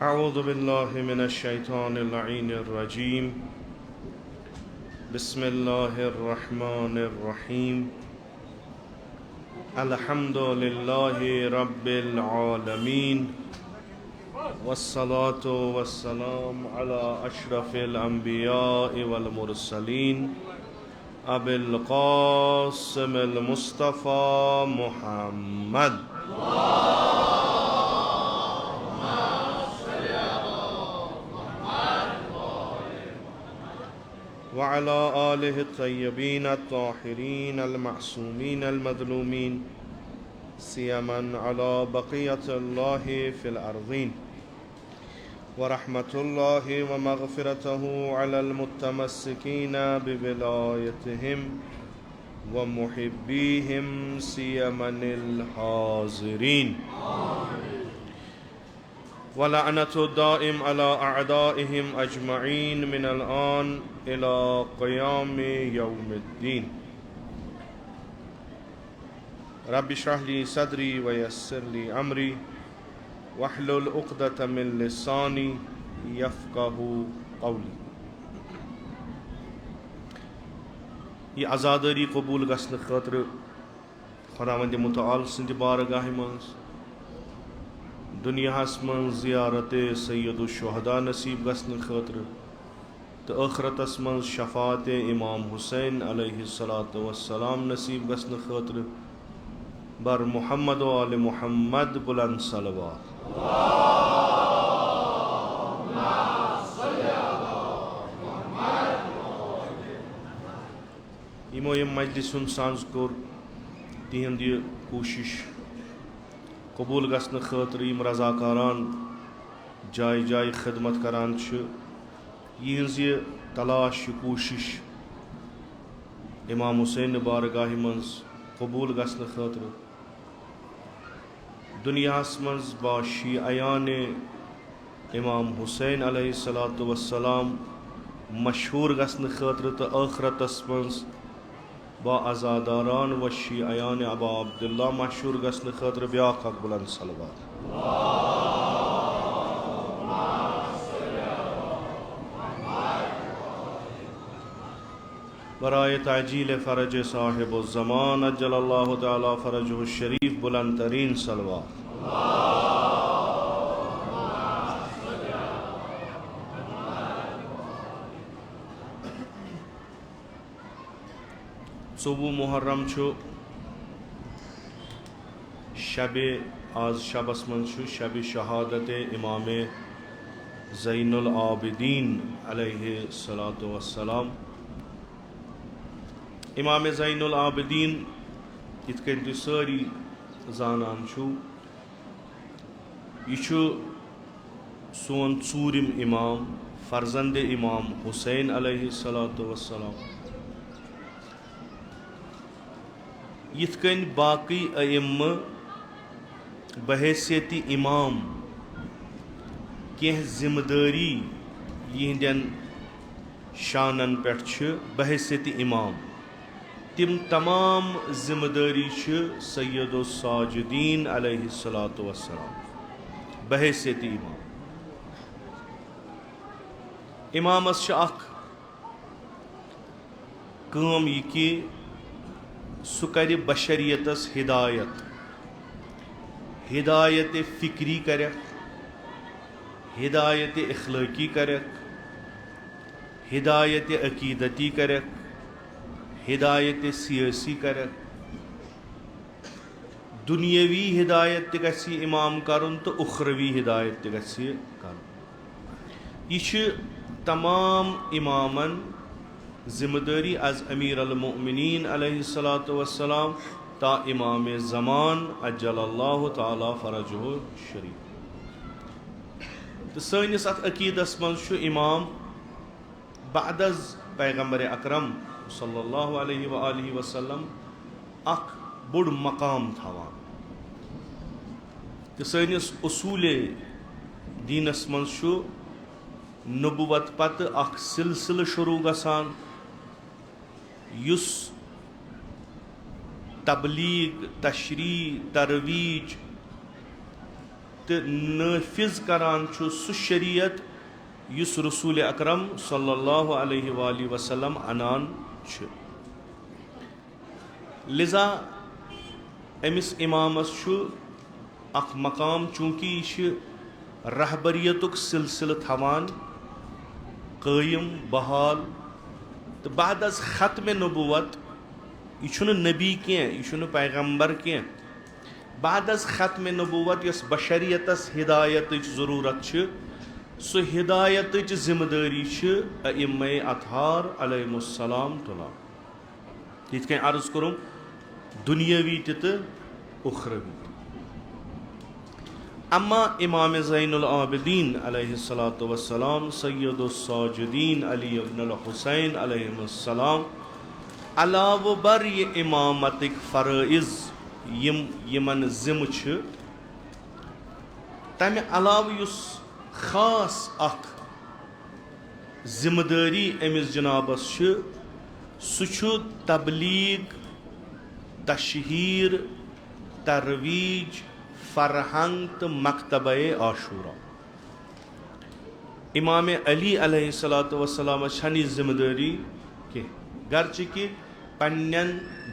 أعوذ بالله من الشيطان اللعين الرجيم بسم الله الرحمن الرحيم الحمد لله رب العالمين والصلاة والسلام على أشرف الأنبياء والمرسلين أبي القاسم المصطفى محمد وعلى آله الطيبين الطاهرين المعصومين المظلومين سيما على بقية الله في الأرضين ورحمة الله ومغفرته على المتمسكين بولايتهم ومحبيهم سيما الحاضرين ولعنة الدائم على أعدائهم أجمعين من الآن إلى قيام يوم الدين رب اشرح لي صدري ويسر لي أمري واحلل عقدة من لساني يفقه قولي ये आज़ादारी कबूल गसन खतर खुदावंद मुतआल सिंध बारगाह मज दुनियास मज ज़ियारत सैयदुल शुहदा नसीब गसन खतर तो आखरतस मज शफात इमाम हुसैन अलैहिस्सलातु वस्सलाम नसीब गसन खतर बर मुहम्मद व आले मुहम्मद बुलंद सलवात यमो यम मजलिस साज कोर तिहंद यह कोशिश कबूल गसन खतर यम रजाकारान जाय जाय खिदमत करान यहज यह तलाश कोशिश इमाम हुसैन बारगाह मज कबूल गसन खतर दुनियास मज बाशियान इमाम हुसैन अलैहिस्सलातु वस्सलाम मशहूर गसन खतर तो आखरतस मज बाअज़ादारान व शियान अबा अब्दुल्ला मशहूर गसन खतर ब्याख बुलंद सलवात बराए ताजील फ़रज साहिब ज़मान अज्जलल्लाहु तआला फ़रजहु शरीफ बुलंद तरीन सलवात चौवुह मुहर्रम शब आज शबस मन शब शहादत इमाम ज़ैनुल आबिदीन अलैहिस्सलातु वस्सलाम इमाम ज़ैनुल आबिदीन इथ कन तुम सारी जानान यह सोन चूरिम इमाम फर्जंद इमाम हुसैन अलैहिस्सलातु वस्सलाम यिथ कन बाकी अइम्म बहैसियत इमाम कह जिम्मेदारी यहंदन शानन पे बहैसियत इमाम तिम तमाम जिम्मेदारी सैयदुल साजिदीन अलैहिस्सलातु वस्सलाम बहैसियत इमाम इमामस काम यह कि सह कर बशरियतस हिदायत हिदायत फ़िक्री कर हिदायत अखलाकी कर हिदायत अकीदती कर हिदायत सियासी कर दुनियावी हिदायत गि इमाम करुन तो उखरवी हिदायत गि यह तमाम इमामन जिम्मेदारी अज अमीर अल मोमिनीन अलैहिस्सलातु वस्सलाम ता इमाम ज़मान अज्जलल्लाहु तआला फ़रजहु शरीफ तो सनिस अत अकीदस मज इमाम बादज पैगम्बर अकरम सल्लल्लाहु अलैहि व आलिहि वसल्लम अख बुड़ मकाम थवान तो सनिस उसूल दीनस मज नबुवत पत अख सिलसिल शुरू गसान युस तबलीग तशरी तरवीज तो नाफिज करान सु शरीयत युस रसूल अकरम सल्लल्लाहु अलैहि वसल्लम अनान छ। लिजा अमिस इमामस अख मकाम चूँकि यह रहबरियतुक सिलसिल थवान कायम बहाल तो बाद अज खत्म नबुवत यह नबी कह पैगम्बर कह बाद अज खत्म नबुवत यस बशरियतस हिदायत ज़रूरत सो हिदायत जिम्मेदारी अइम्मे अतहार अलैहिमुस्सलाम तुला यिथ कन अर्ज करूँ दुनियावी तो उखरवी। अम्मा इमाम ज़ैनुल आबिदीन अलैहिस्सलातु वस्सलाम सय्यदुस साजिदीन अली इब्नुल हुसैन अलैहिस्सलाम अलाव बर ये इमामतिक फ़राइज़ यमन जिम तमे अलाव युस खास अख जिम्मेदारी अमिस जनाबस सु तबलीग तशहीर तरवीज फरहंग तो मकतबे आशूरा। इमाम अली अलैहिस्सलातु वस्सलाम छनी जिम्मेदारी के गर्च कि पन्नन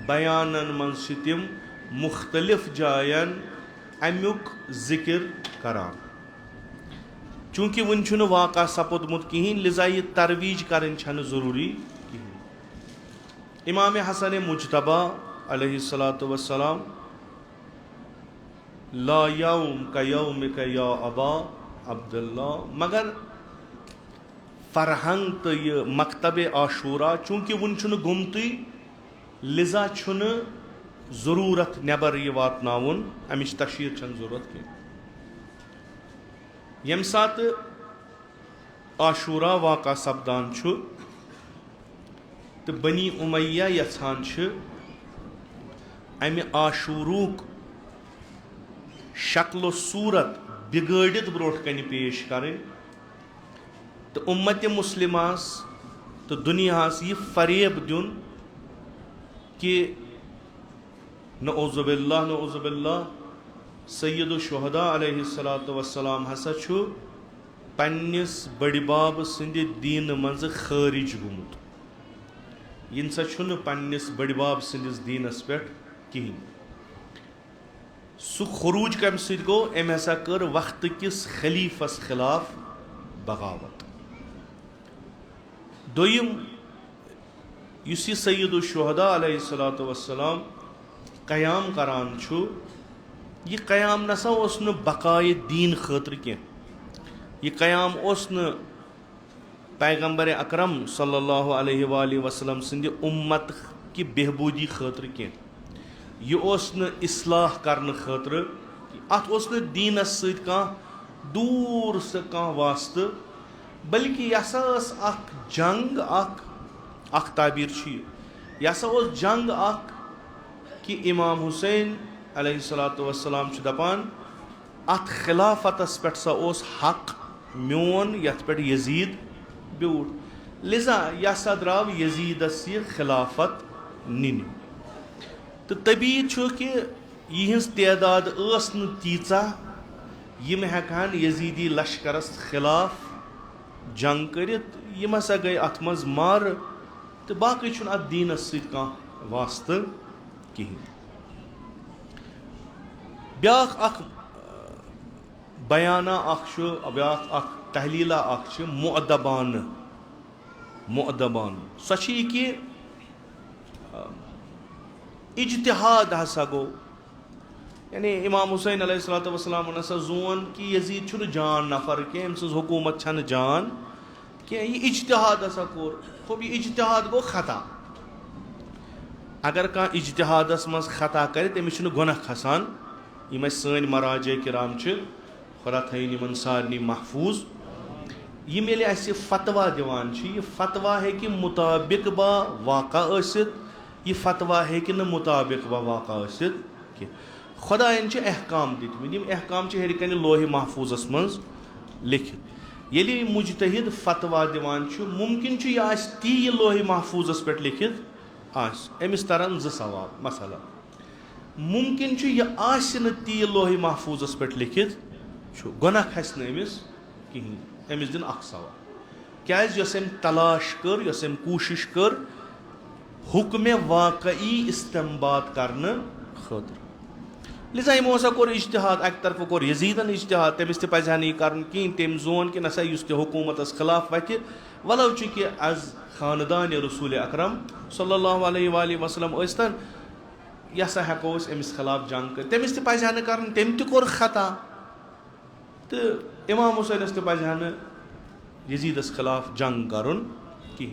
बयानन मन तिम मुख्तलिफ जायन अमुक जिक्र करान चूँकि वन वाक़ा सपोदमुत कहीं लिजा ये तरवीज करन ज़रूरी कहीं। इमाम हसन मुजतबा अलैहिस्सलातु वस्सलाम ला यौम का यौम का या अबा अब्दुल्ला मगर फरहंग तो ये मकतब आशूरा चूँकि वन गुमत लिजा ज़रूरत नबर ये वातनाउन अमिच तशहीर ज़रूरत कह। यम सात आशूरा वाक़ा सपदान तो बनी उमैया यछान अमि आशूरूक शक्ल सूरत बिगड़ित ब्रोट कन पेश करें तो उम्मत मुस्लिमास तो दुनियास यह फरेब दिन कि नऊज़ुबिल्लाह सय्यदुश शुहदा अलैहिस्सलातु वस्सलाम हसा पन्निस बड़बाब सिंद दीन मज खारिज गुमुत यिनसा पन्निस बड़बाब सिंदिस दीनस पे कहीं सु खरूज कम सद गो अम हसा कर वक्त किस खलीफस खिलाफ बगावत। दोयम युस सय्यदुश शुहदा अलैहिस्सलातु वस्सलाम क़याम करान यह क़याम नसा ओस न बकाए दीन खतर कह यह क़याम ओस न पैगम्बर अकरम सल्लल्लाहु अलैहि वसल्लम सिंद उम्मत की बेहबूदी खतर कह यह ओस न इस्लाह करने खतर अत ओस न दीनस सत कह दूर से कह वास्त बल्कि यह अख जंग अख ताबीर यह ओस जंग अख कि इमाम हुसैन अलैहिस्सलातु वस्सलाम दपान अत खिलाफतस पे सा ओस हक मोन यथ पे यजीद ब्यूट लिजा यह सा द्राव यजीदस यह खिलाफत निन तो तभी कि यहज तदाद तीचा यम हेकान यजीदी लश्करस खिलाफ जंग करित यम हसा गई अत मज मार तो बाकी अत दीनस सत कह वास्त कहीं। ब्याख अख बयाना ब्याख अख तहलीला अख मुअद्दबान सो कि इज्तिहाद हसा गो यानी इमाम हुसैन अलैहिस्सलातु वस्सलाम हसा जोन कि यजीद छुन जान नफर के अम सज हुकूमत छन जान कि यह इज्तिहाद हसा कोर खूब यह इज्तिहाद गो खता अगर कह इज्तिहादस मज खता कर तमिस गुनाह खसान यम सन मराज किराम खुदा थन इन सारे महफूज यम ये फतवा दिवान यह फतवा है कि मुताबिक बा वाक़ा यह फतवा है कि न मुताबिक बा वाक़ा कि खुदायन अहकाम दितमित अहकाम हर कन लोहे महफूजस मज लिखित ये मुजतहिद फतवा दिवान मुमकिन यह ती लोहे महफूजस पे लिखित अमिस तरन ज सवाल मसला मुमकिन यह ती लोहे महफूजस पे लिखित गुनाह खस अमिस कहीं अमिस दिन अख सवाल क्या तलाश कर कोशिश कर हुक्म वाकई इस्तेमाल करने खतर लिजा यमो हसा कोर इज्तिहाद अक तरफ कोर यजीदन इज्तिहाद तमिस ते पजहा नहीं करन कि तम जोन कि नसा युस ते हुकूमतस खिलाफ वति वलो कि आज खानदान रसूल अकरम सल्लल्लाहु अलैहि वसल्लम ओस्तन यसा हको अमिस खिलाफ जंग कर तमिस ते पजहा न करन तम ते कोर खता तो इमाम हुसैन ते पजहा न यजीदस खिलाफ जंग करन कि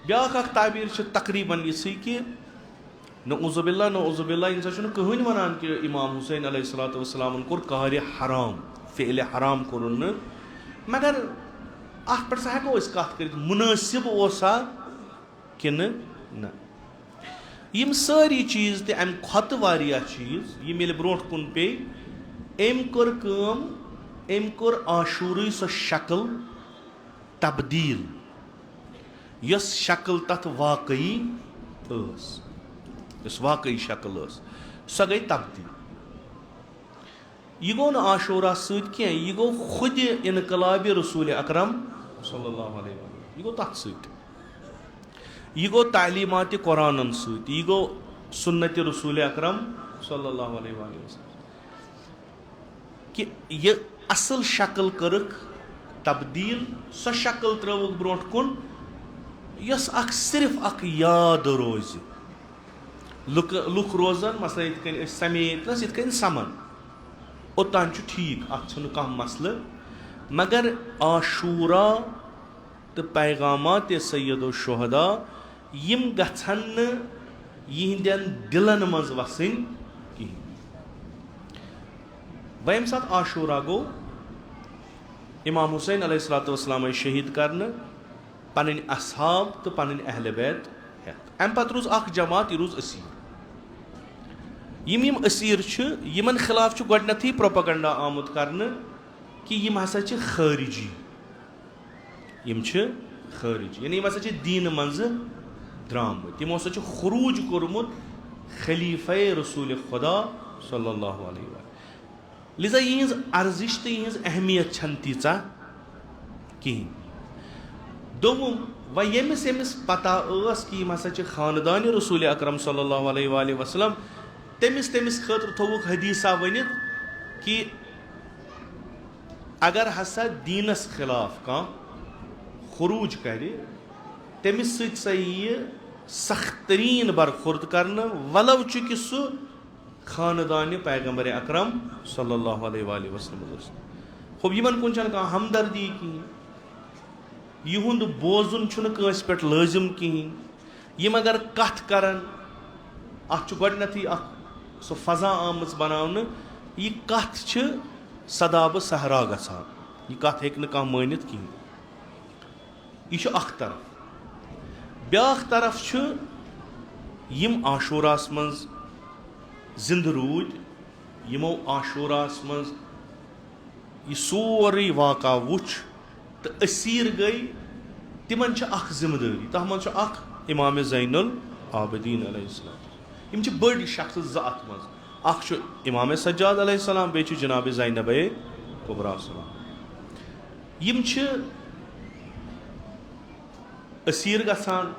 ब्याख ताबीर तकरीबन इसी कि नऊजुबिल्ला इंसान कहन वनान कि इमाम हुसैन अलैहिस्सलाम कोर कार हराम फ़ेल हराम कोरुन मगर अत पे हेको कत कर मुनासिब ओसा कि न यम सारी चीज़ ते अम खत वारिया चीज़ यम येल ब्रोट कुन पे अम कोर आशूर सो शक्ल तब्दील यस शक्ल तथ वाकई इस वाकई शक्ल सो गई तब्दील यह गो न आशूरा सह यह गो खुद इनकलाब रसूल अकरम सल्लल्लाहु अलैहि वसल्लम यह गो तथ सह यह गो तालीमात कुरान सह यह गो सुन्नत रसूल अकरम सल्लल्लाहु अलैहि वसल्लम कि यह असल शक्ल करक तब्दील सो शक्ल त्रुक ब्रोट कुन यस सिर्फ अख याद रोज लुक रोजान मसला ये समेत ये समन ओतान ठीक अत कह मसल मगर आशूरा तो पैगामात सैयदो शुहदा यम गन यहंदन दिलन मज वसन कहीं वम सात आशूरा गो इमाम हुसैन अलैहिस्सलाम शहीद करने पन असहाब तो पन अहल बैत अम पत रोज जमात यह रोज असीर यम असीर यमन खिलाफ गोडनथी प्रोपेगेंडा आमुत करने कि यम हसा खारिजी यम खारिजी यानी यम हसा दीन मज द्रामुत यमो हसा खुरूज कोरमुत खलीफा रसूल खुदा सल्लल्लाहु अलैहि वसल्लम लिजा यहज अर्जिश तो यहज अहमियत छन तीचा कहीं दोम व यमिस पता कि यम हसा खानदान रसूल अकरम सल्लल्लाहु अलैहि वसल्लम तमिस खतर थोक हदीसा वनित कि अगर हसा दीनस खिलाफ कह खुरूज कर तमिस सख्त तरीन बरखुर्द करना वलो कि सह खानदान पैगम्बर अकरम सल्लल्लाहु अलैहि वसल्लम खूब यमन कुन कह हमदर्दी कहीं युंद बोजुन कस पे लाजिम कहीं यम अगर कथ करन अत गोडनथी सो फजा आम बनाने यह कथ सदाब सहरा गसान यह कथ हेक कह मानित कहीं यह अख तरफ ब्याख तरफ यम आशूरास मज जिंद रूद यमो आशूरास मज यह सोरे वाक़ा वुच तो असीर गई तिमन अख जिम्मेदारी तथ मज अख इमाम ज़ैनुल आबिदीन अलैहिस्सलाम यम बड़ शख्स ज अत मज अख इमाम सज्जाद अलैहिस्सलाम बे जनाब ज़ैनब कुबरा यम असीर गसान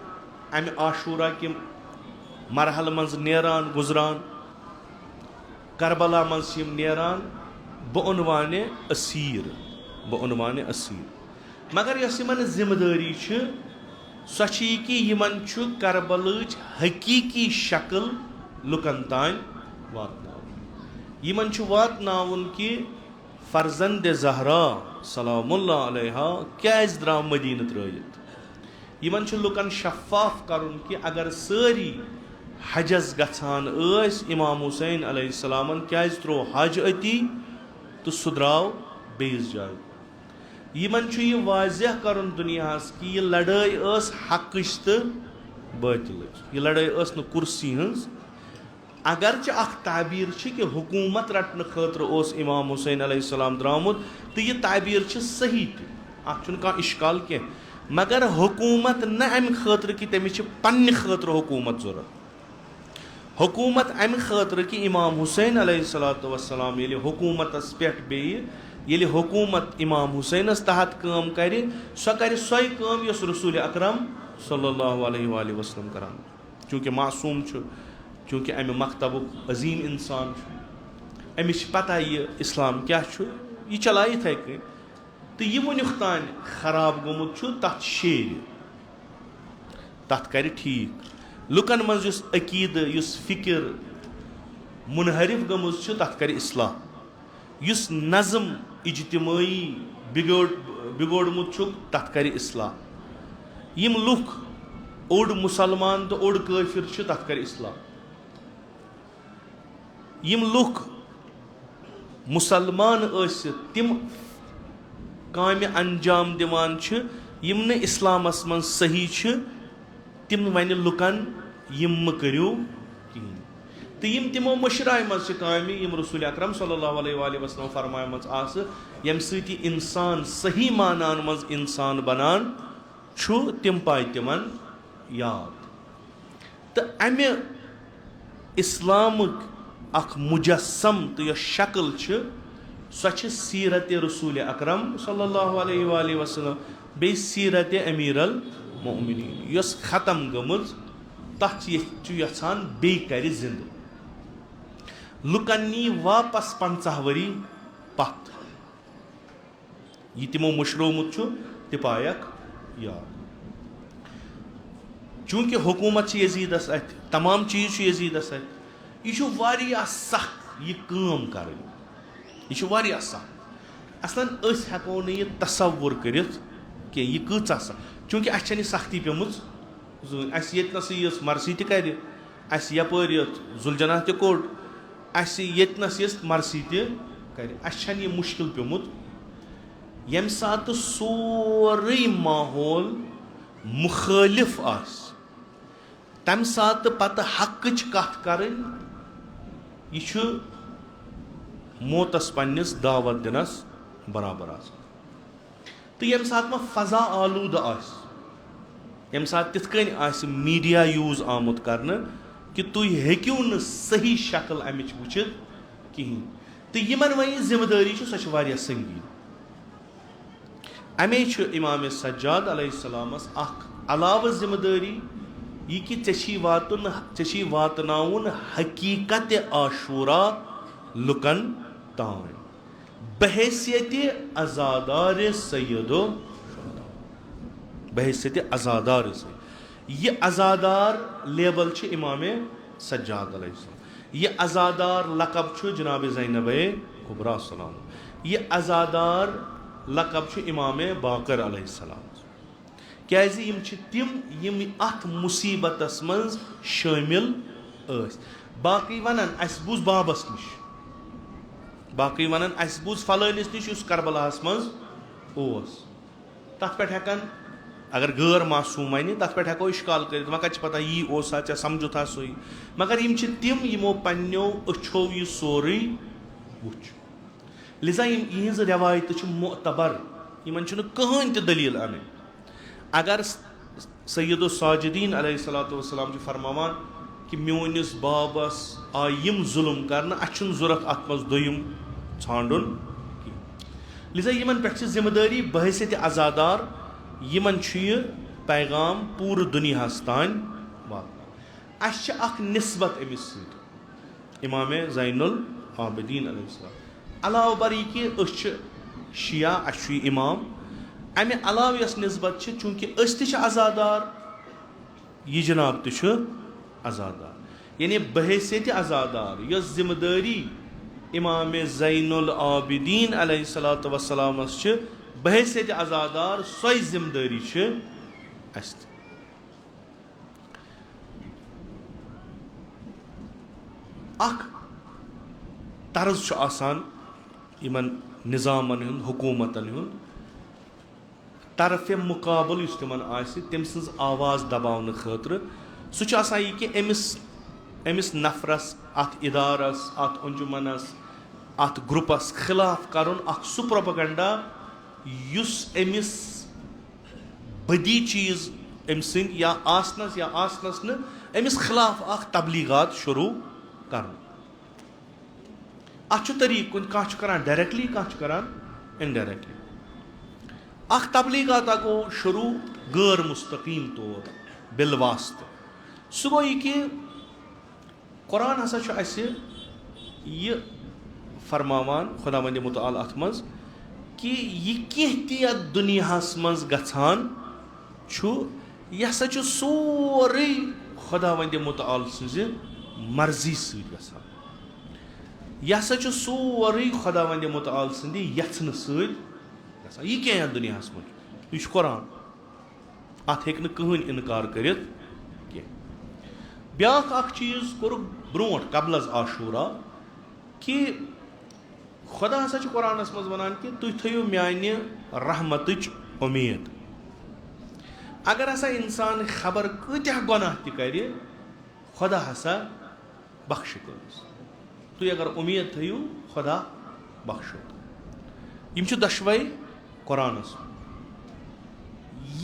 अमि आशूरा कि मरहल मज नेरान गुजरान करबला मज नेरान बउनवान असीर मगर यस यमन जिम्मेदारी सो कि यमन करबलच हकीकी शक्ल लुकन तान वातनाउन यमन वातनाउन कि फर्जंद ज़हरा सलामुल्लाह अलैहा क्याज द्राव मदीन त्रयित यमन लुकन शफाफ करुन कि अगर सारी हजस गछान इमाम हुसैन अलैहिस्सलामन क्याज त्रो हज अति तो सह द्राव बेस जाय यमन यह वाज़ह करुन दुनियास कि यह लड़ाई हकच तो बातिल यह लड़ाई न कुर्सी हज अगरचे अख ताबीर कि हुकूमत रटने खतर इमाम हुसैन अलैहिस्सलाम द्रामुत तो यह ताबीर सही अ इश्काल कह मगर हुकूमत न अम खतर कि तमिस पन्ने खतर हुकूमत जरूरत हुकूमत अमि खतर कि इमाम हुसैन अलैहिस्सलातु वस्सलाम येले हुकूमतस पेट बेयि येले हुकूमत इमाम हुसैनस तहत काम करे सोई काम यस रसूल अकरम सल्लल्लाहु अलैहि वसल्लम करान चूँकि मासूम चूँकि अमि मकतबुक अजीम इंसान अमिस पता ये इस्लाम क्या यह चलाए इथे कन तो यह वुनुक तान खराब गोमुत तथ शेर तथ कर ठीक लुकन मज अकीद फिक्र मुनहरिफ गमुज तथ कर इस्लाह नज़म इज्तिमाई बिगोड़मुत तथ कर इस्लाह यम लुक ओड मुसलमान तो ओड काफिर तथ कर इस्लाह यम लुक मुसलमान तिम काम अंजाम दिवान यम न इस्लामस मन सही तिम वन लुकन यम करियो कहीं तो यम तिमो मशराय मज काम यम रसूल अकरम सल्लल्लाहु अलैहि वसल्लम फरमायमज आस यम सती इंसान सही मानान मज इंसान बनान तिम पाय तिमन याद तो अमे इस्लामुक अख मुजस्सम तो यह शक्ल सो सीरत रसूल अकरम सल्लल्लाहु अलैहि वसल्लम बे सीरत अमीर अल मोमिनीन यस खत्म गमुज तथ यछान बे कर जिंद लुकन नी वापस 50 वरी पत यह तिमो मुशरोमुत तह पायक याद चूँकि हुकूमत यजीदस अथ तमाम चीज यजीदस अथ यह सख्त यह काम कर यह सख्त असलन हेको न यह तसव्वुर कर यह कचा सख्त चूँकि अस सख्ती पेमुज यस मरसी तर यपर जुलजना तोड़ यस मरसी तर यह मुश्किल पेमुत यम सात सोरे माहौल मुखालिफ तम सात पत हकच कथ कर मौतस पन्निस दावत दिनस बराबर तो यम सात मा फजा आलूद यम सात तिथ कन मीडिया यूज आमुत करने कि तुम हेक्यू न सही शक्ल अमिच वुचित कहीं तो यमन वह जिम्मेदारी सो संगीन अमे इमाम सज्जाद अलैहिस्सलामस अलाव जिम्मेदारी यह कि चे वातनाउन हकीकत आशूरा लुकन तान बहैसियत अज़ादार सैयदो बहैसियत अज़ादार यह अज़ादार लेबल इमाम सज्जाद अलैहिस्सलाम यह अज़ादार लकब जनाब ज़ैनब कुबरा सलाम यह अज़ादार लकब इमाम बाकर अलैहिस्सलाम क्याज़ि यम तिम यम अथ मुसीबतस मज शामिल बाकी वनान अस बूझ बाबस निश बाकी वनान अस बूझ फलानिस निश उस करबलाहस मज ओस तथ पे हेकान अगर गैर मासूम वन तथ पे हेको इश्काल कर वह कत पता यी ओसा चे समझो था सोई मगर यम तिम यमो पन्नो अच्छो यह सोरे वुच लिजा यहज रवायत मोतबर इन कहन त दलील अन अगर सैयदो साजिदीन अलैहिस्सलातु वस्सलाम फरमावान कि मोनिस बाबस आयम जुल्म कर अच्छन जरूरत अत मज दोयम छांडुन लिजा यमन पे जिम्मेदारी बहैसियत अज़ादार यमन पैगाम पूरे दुनियास तान वात अख निस्बत अमिस इमाम ज़ैनुल आबिदीन अलैहिस्सलाम अलाव बर कि शिया अश इमाम अमे अलाव यस निस्बत चूँकि अज़ादार यह जनाब तो अज़ादार यानी बहैसियत अज़ादार यस जिम्मेदारी इमाम ज़ैनुल आबिदीन अलैहिस्सलातु वस्सलामस बहैसियत अज़ादार सोई जिम्मेदारी अख तर्ज आसान इमन निज़ामन हुंद हुकूमतन हुंद तरफ मुकाबल तिमन तम सज आवाज़ दबावन खतर सह यह कि अमिस नफरस अत इदारस अत अंजुमनस अत ग्रुपस खिलाफ कर सह प्रोपेगेंडा युस बदी चीज अम सद या आसनस न अमिस खिलाफ अख तबलीगात शुरू कर अ तरीक कुन कह करान डायरेक्टली कह करान इनडायरेक्टली अख तबलीगात गो शुरू गैर मुस्तकीम तौर बिलवास्त सह गो कि कुरान हसा यह फरमावान खुदावंद मुतआल अथ मज कि यह कह दुनिया मज गछान यह हसा सोरे खुदावंद मुतआल सज मर्जी सत गछान यह हसा सोरे खुदावंद मुतआल सद यथन सत गछान यह क्या दुनिया मज यह कुरान अत हेक कहन इनकार करित ब्याख अख चीज कोर ब्रोट कबल आशूरा कि खुदा हसा कुरानस मज वनान कि तुम थो म्यान रहमतच उम्मीद अगर हसा इंसान खबर कत्या गुनाह तक खुदा हसा बख्श तमिस तुम अगर उम्मीद थो खुदा बख्शो यम दशवै कुरानस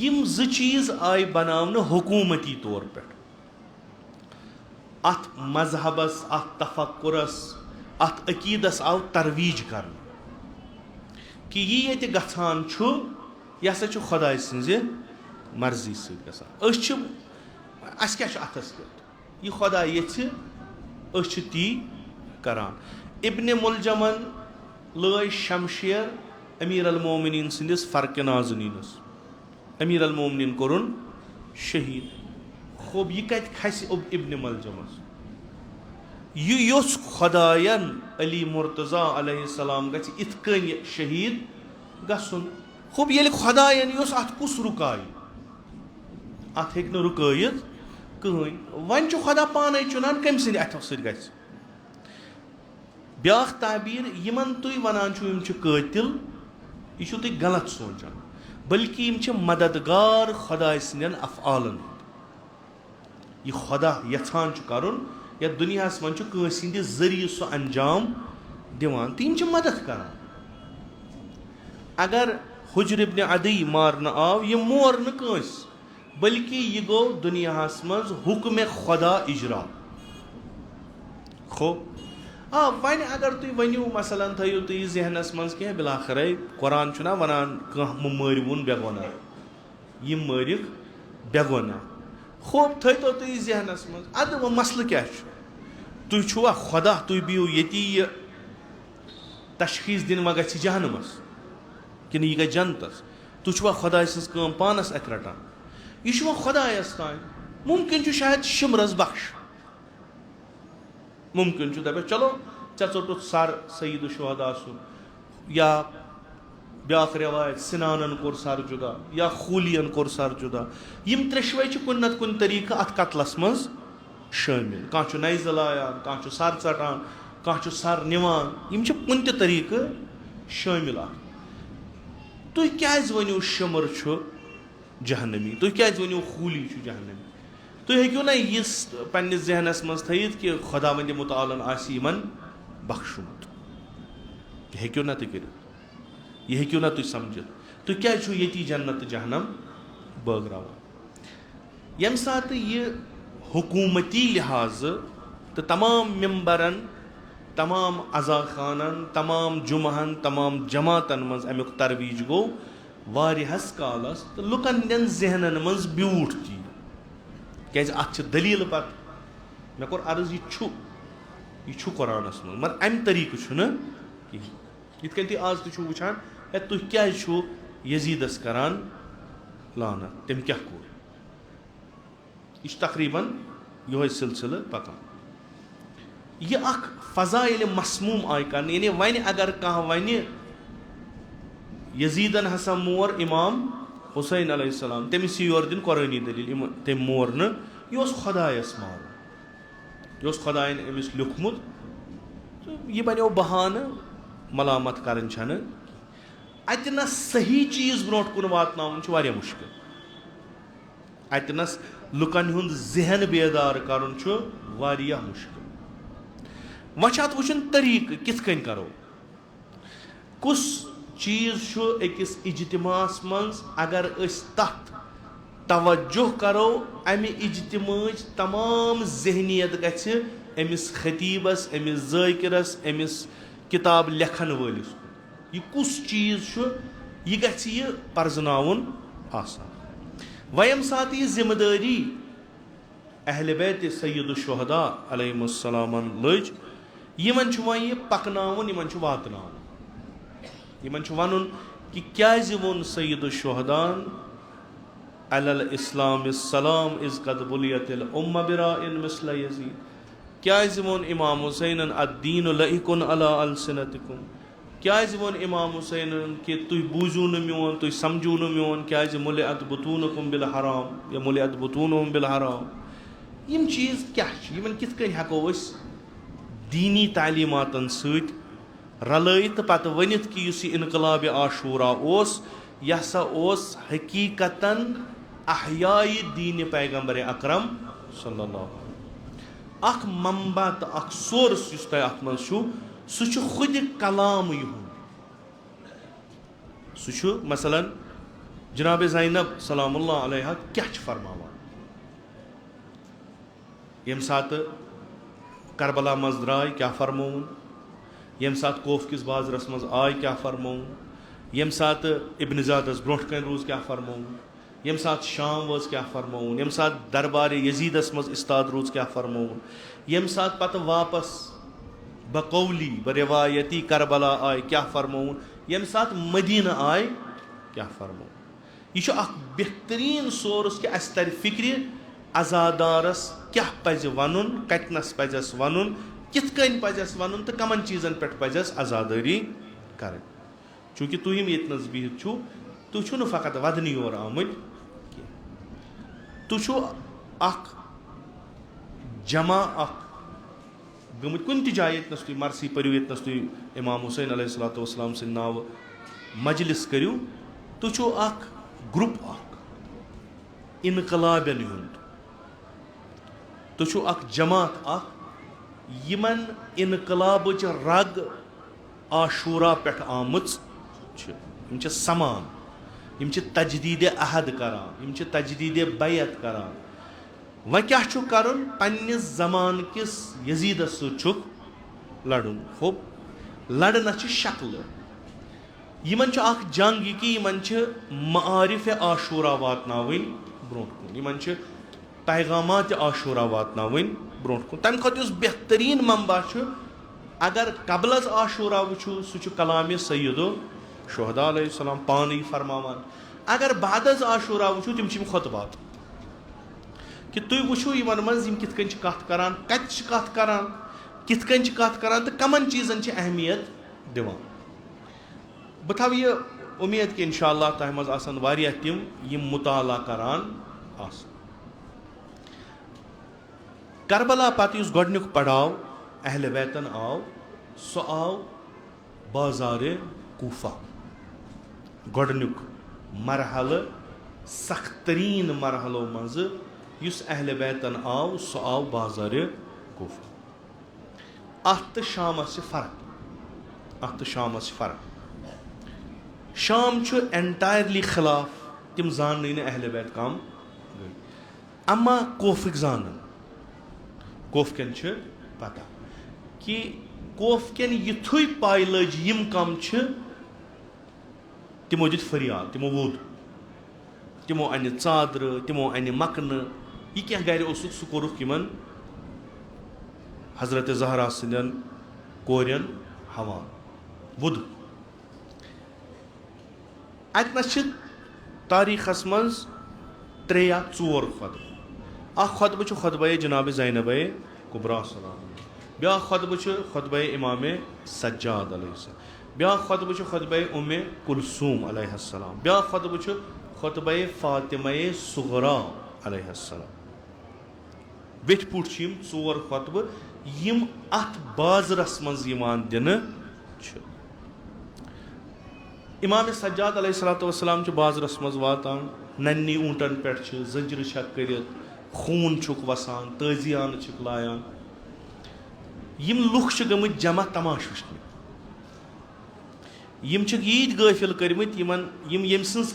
यम ज चीज आय बनावने हुकूमती तौर पे अत मजहबस अत तफक्कुरस अत अकीदस आव तरवीज कर कि ये गछान यह हसा खुदा सज मर्जी सत क्या अथस पे यह खुदा ये ती करान इब्न मुलजमन लय शमशेर अमीर अल मोमिनीन सदिस फर्क नाज़नीनस अमीर अल मोमिनीन कोरुन शहीद खूब यह कत खस इब्न मुलजमस यह खुदायन अली मुर्तज़ा अलैहिस्सलाम गछ इत कन शहीद गसुन खूब ये खुदायन अत कुस रुकाय अत हेक न रुकयित कहन वन खुदा पान चुनान कम सद अथो सत गछ ब्याख ताबीर यमन तुम वनान कातिल यह तुम गलत सोचान बल्कि मददगार खुदा सदन अफ़आलन यह खुदा यछान करुन या दुनिया मज कंद जरिए सह अंजाम दिवान तो मदद करान अगर हुज्र इब्न अदी मारन आव यह मोर न कंस बल्कि यह गो दुनिया मज हुक्म खुदा इजरा खो वन अगर तुम वनो मसलन थो तुम जहनस मज कह बिलाखिर कुरान चुना वनान कह मारवुन बेगुना यम मारिक बेगुना खूब थो तुम जहनस मज अद वो मसल क्या तुम छुआ खुदा तुम बिहू ये तशखीस दिन व गि जहनमस कि यह गई जनतस तुम छुआ खुदा सम पानस अत रटान यह खुदायस तान मुमकिन शायद शिमरस बख्श मुमकिन दप चलो चे चोट सर सईद शुहदा या ब्याख रवायत सिनानन कोर सर जुदा या खूलियन कोर सर जुदा यम त्रेशवे कुन नत कुन तरीक़ अत कतलस मज शामिल कह नैज़ लायान कह सर षटान कह सर निवान यम कुन तरीक़ शामिल तुम क्या वनो शिमर जहनमी तुम क्या वनो खूली जहनमी तुम हेक्यो ना यह पन्निस जहनस मज थयित कि खुदावंद मुतआलन आसि यमन बख्शुमत यह हेक्यो ना तुम करित यह हेक्यो ना तुम समझित तुम क्या ये जन्नत जहनम बगरावान यम सात यह हुकूमती लिहाज तो तमाम मेम्बरन तमाम अज़ा खानन तमाम जुमहन तमाम जमातन मज अमुक तरवीज गो वारिहस कालस तो लुकन हंदन जहनन मज ब्यूठ ती क्या अत दलील पत मे कोर अर्ज यह कुरानस मज मगर अम तरीक़ कहें यथ आज तुम वुचान तुम क्या यजीदस करान लानत तम क्या कोर यह तकरीबन यह सिलसिल पकान यह फ़ज़ाइल मसमूम आय कर यानी वन अगर कह वन यजीदन हसा मोर इमाम हुसैन अलैहिस्सलाम तमिस योर दिन कुरानी दलील तम मोर न यह खुदायस मार यह खुदायन अमिस लिखमुत तो यह बनो बहान मलामत कर अतनस सही चीज ब्रोट कुन वातनावन मुश्किल अतनस लुकन हुंद जहन बेदार करन मुश्किल वत वुचन तरीक़ कित कन करो कुस चीज अकिस इज्तिमास मज अगर तथ तवज्जो करो अमि इज्तिमाच तमाम जहनियत गछि अमिस खतीबस अमिस ज़ाकिरस अमिस किताब लेखन वलिस यह कुस चीज छु यह गछि यह परजनाउन आसान व यम साथ यह जिम्मेदारी अहले बैत सय्यदुश शुहदा अलैहिमुस्सलामन लज यमन छु वह यह पकनाउन यमन छु वातनाउन यमन छु वनुन कि क्याज वोन सय्यदुश शुहदान अलल इस्लाम सलाम इज कद बुलियतिल उम्मा बिराइन मिस्ल यजीद क्याज वोन इमाम हुसैन अद्दीन लइकुन अला अलसिनतिकुम क्याज वोन इमाम हुसैन कि तुह बूझू न मोन तुह समझू न मोन क्याज मुलिअत बुतूनुकुम बिल हराम या मुलिअत बुतूनुहुम बिल हराम यम चीज क्या यमन कित कन हेको अस दीनी तालीमातन सत रलयित पत वनित कि युस इनकलाब आशूरा ओस यह हसा ओस हकीकतन अहयाई दीन पैगंबर अकरम सल्लल्लाहु अख मंबा तो अख सोर्स युस तय अथ मन छु सु छु खुद कलाम युहुन सु छु मसलन जनाब ज़ैनब सलामुल्लाह अलैहा क्या फरमावान यम सात करबला मज द्राय क्या फरमोन यम सात कोफ किस बाजरस मज आय क्या फरमोन यम सात इब्न ज़ादस ब्रोट कन रोज क्या फरमोन यम सात शाम वज क्या फरमोन यम सात दरबार यजीदस मज इस्ताद रोज क्या फरमोन यम सात पत वापस बकौली बरिवायती करबला आय क्या फरमोन यम सात मदीना आय क्या फरमोन यह अख बेहतरीन सोर्स कि अस तर फिक्र अजादारस क्या पज वनुन कतनस पजस वनुन कित कन पजस वनुन तो कमन चीजन पे पजस अजादारी कर चूंकि तुम यतनस बिहित छु तु छु न फकत वदनी योर आमद तु छु अख जमा अख गमत कुन जाय यतनस तुम मरसी परिव यतनस तुम इमाम हुसैन अलैहिस्सलातु वस्सलाम सिंद नाव मजलिस करियो तु छु अख ग्रुप अख इनकलाबन हुंद तु छु अख जमात अख यमन इनकलाबच रग आशूरा पे आमुच यम समान यम तजदीद अहद करान यम तजदीद बैत करान वह क्या करन पन्निस जमान किस यजीदस सुख लड़न हो लड़न शक्ल यमन अख जंग यह कि यमन मारिफ आशूरा वातनावन ब्रोट कुन यमन पैगामात आशूरा वातनावन ब्रोट कुन तम खुद बेहतरीन मंबा अगर कबलज आशूरा वुचु सह कलाम सय्यदो शुहदा अलैहिस्सलाम पानी फरमावान अगर बादज आशूरा वुचु तिम खुतबात कि तुम वुचु यमन मज यम कित कन कत करान कत कत करान कित कन कत करान तो कमन चीजन अहमियत दिवान बह थव यह उम्मीद कि इंशाअल्लाह तह मज आसन वारियाह तिम यम मुताला करान आसन करबला पत युस गोडनुक पड़ाव अहले बैतन आव सो आव बाजार कूफा गोडनुक मरहल सख्तरीन मरहलो मज युस अहले बैतन आव सो आव बाजार कूफा अत शामस फर्क अत शामस फर्क शाम छु एंटायरली खिलाफ तिम जान अहले बैत कम गई अमा कोफिक जानन कोफ कन पता कि कोफ कन युथुई पाय लज यम कम तिमो दित फरियाद तिमो वोद तिमो अन चादर तिमो अन मकन यह क्या गर ओसुक सह कोरुक यमन हजरत ज़हरा सिंदन कोरियन हवान वुद अतनस तारीखस मज 3 या 4 खुतब अ खुतब खुतबे जनाब ज़ैनब कुबरा सलाम ब्या खुतब खुतब इमाम सज्जाद अलैहिस्सलाम ब्या खुतब खुतब उम्मे कुलसूम अलैहिस्सलाम ब्या खुतब खुतब फातिमा सुगरा अलैहिस्सलाम वेठ पुट 4 खुतब यम अत बाजरस मज यमान दिन इमाम सज्जाद अलैहिस्सलातु वस्सलाम बाजरस मज वातान नन्नी ऊंटन पे जंजर छक कर खून छुक वसान तजियान छुक लायान यम लुख गमत जमा तमाश वुचन यम यीत गाफिल कर्मित यम यम सन्स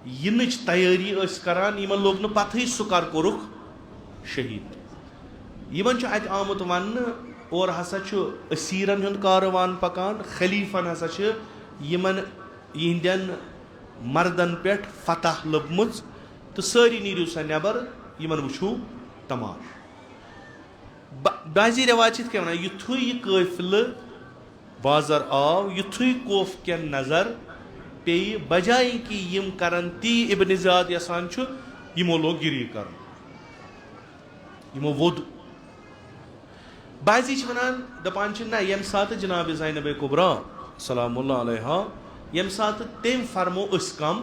यिनच तैयारी करान यमन लोग न पतई सु कर कोरुख शहीद यमन अत आमुत वन और हसा असीरन हुंद कारवान पकान खलीफन हसा यमन यहंदन मर्दन पे फतह लबमुज तो सारी नीरियो सा नबर यमन वुछू तमाश बाजी रवाज क्या वन युथु यह काफिल बाजार आव युथु कोफ के नजर पे बजाय कि यम करन ती इब्न ज़ियाद यसान यमो लोग गिरी कर यमो वोद बाजी वन दपान ना यम सात जनाब ज़ैनब कुबरा सलामुल्लाह अलैहा यम सात तेम फरमो अस कम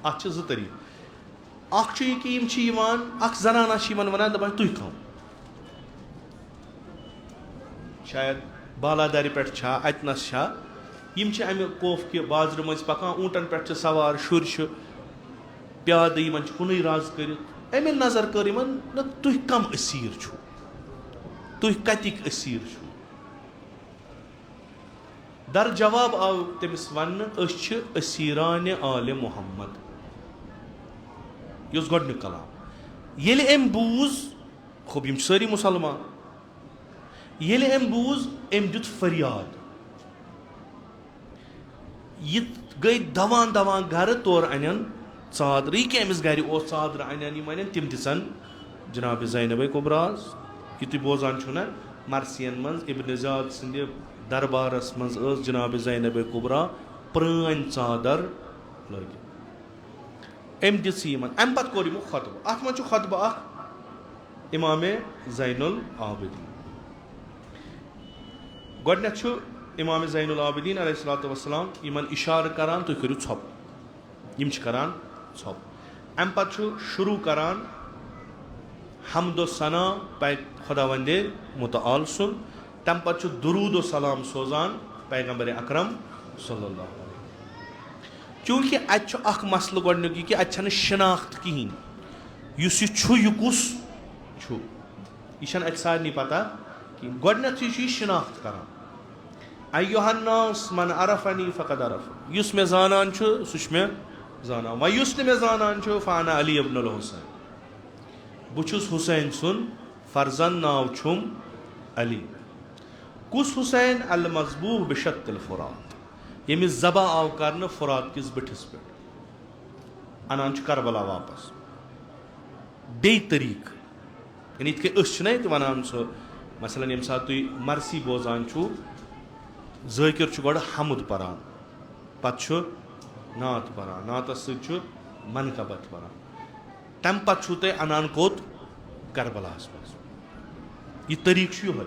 अत ज़ तरीक अख कि जनाना वन दपान तुह कम शायद बालादारी पे अतनस अमे कोफ के बाजार मज पकान ऊंटन पे सवार शुर प्याद कुन राज कर अमे नजर कर न तुह कम असीर छु तुह कतिक असीर छु दर जवाब आव तमिस वन असीरान आले मोहम्मद युस गोडनिक कलाम येले अम बूज खूब यम सारी मुसलमान येले अम बूज अम दुत फरियाद यह गई दवान दवान घर तौर अन चादर यह अमिस गर चादर अन तम दिन जनाब ज़ैनब कुबरास यु बोजान ना मरसियन मज इब्न ज़ियाद सिंद दरबारस मज जनाब ज़ैनब कुबरा प्रान चादर लग अम दिन अम पे कोर खुतब अत मज खुतब इमाम ज़ैनुल आबिदीन गोडनेक इमाम ज़ैनुल आबिदीन अलैहिस्सलातु वस्सलाम यमन इशार करान तुम करू छप यम करान छप अम पे शुरू करान हमदो सना पे खुदावंदे मुतआल सुन तम पे दुरूद सलाम सोजान पैगंबर अकरम सल्लल्लाहु अलैहि चूंकि अख मसल गोडनुक कि अत शिनाख्त कहीं युस यह कुस यह सारे पता कि गोडनेथ शिनाख्त करान अय्युहन्नास मन अरफनी फ़क़द अरफ युस मे ज़ानान सह मे ज़ानान व युस मे ज़ानान फ़ाना अली इब्नुल हुसैन बुछुस हुसैन सुन फर्जन नाव छुम अली कुस हुसैन अल मज़बूह बिशत्तिल फ़ुरात यमिस ज़बा आव कर फ़ुरात किस बिठिस पे अनान करबला वापस बे तरीक यानी इत वनान सो मसलन यम सात तुम मरसी बोजान ज़ाकिर गोड़ हमुद परान पे नात परान नातस मनकबत परान तम पे तुम अनान कोत करबलास मज यह तरीक यह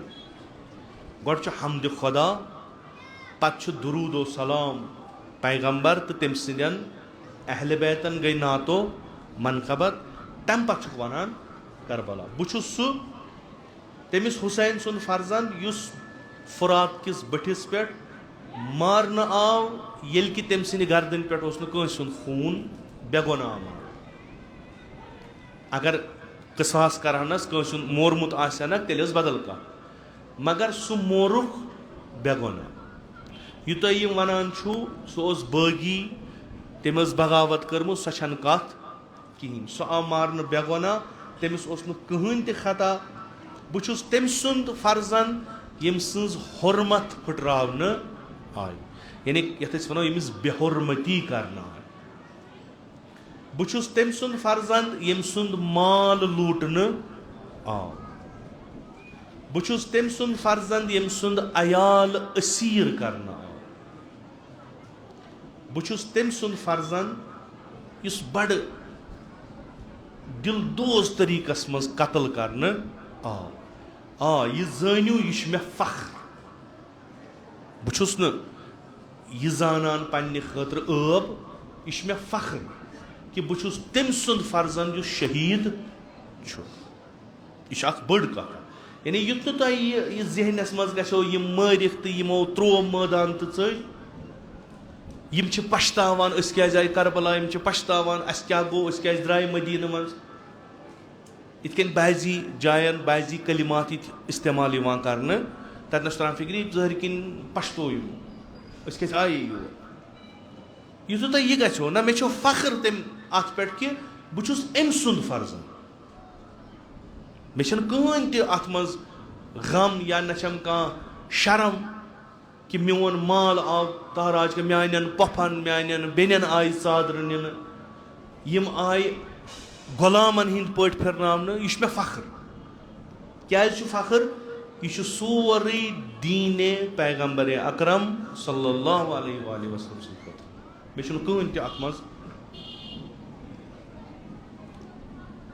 गोड़ हमद खुदा पे दुरूद सलाम पैगंबर तो तम सदन अहल बैतन गई नातो मनकबत तम पे वनान करबला बुछुस तमिस हुसैन सुन फर्जन युस फ़ुरात किस बठिस पे मारन आव येल कि तम सिंद गर्दन पे खून बेगुनाह अगर किसास करानस मोरमुत आसनक तेल बदल कह मगर सह मोरुख बेगुनाह यू तुम वनान सह बागी तम बगावत कर्म सह कत कहें सह आव मारन बेगुनाह तमिस कहन त खता बुछुस तम सुंद फर्जन यम सज हुरमत फुटरावन आय यानी यथ वनो यमिस बेहुरमती करना आय बुछुस तम सुंद फर्जन यम सुंद माल लूटन आव बुछुस तम सुंद फर्जन यम सुंद अयाल असीर करना आव बुछुस तम सुंद फर्जन इस बड़ दिलदोज तरीकस मज कत्ल करना आव यह जानियो यह मे फख्र बुछुस न यह जानान पन्ने खतर अब यह मे फख्र कि बुछुस तम सुंद फर्जन जो शहीद यह बड़ कथ यानी युत तुम यह जहनस मज गो यम मारिक तो यमो त्रो मैदान तो चल यम पछतावान अस क्या आए करबला यम पछतावान अस क्या गो अस क्या द्राय मदीन मज इत बाजी जायन बाजी कलिमात इस्तेमाल कर तथनस तरान फिक्र जहर किन पछतो अस क्या आये युतु तह यह गो ना मे फख्र तम अत पे कि बहुस अम सुंद फर्जन मे कहन तथ मज गम या न शर्म कि मोन माल आव तहराज के मान पफन मान बेन आय चादर नीन यम आय गुलामन हिंद पे फिरन यह मे फख्र क्या फख्र यह सोरे दीन पैगम्बर अकरम सल्लल्लाहु अलैहि वसल्लम मे कहन तथ मज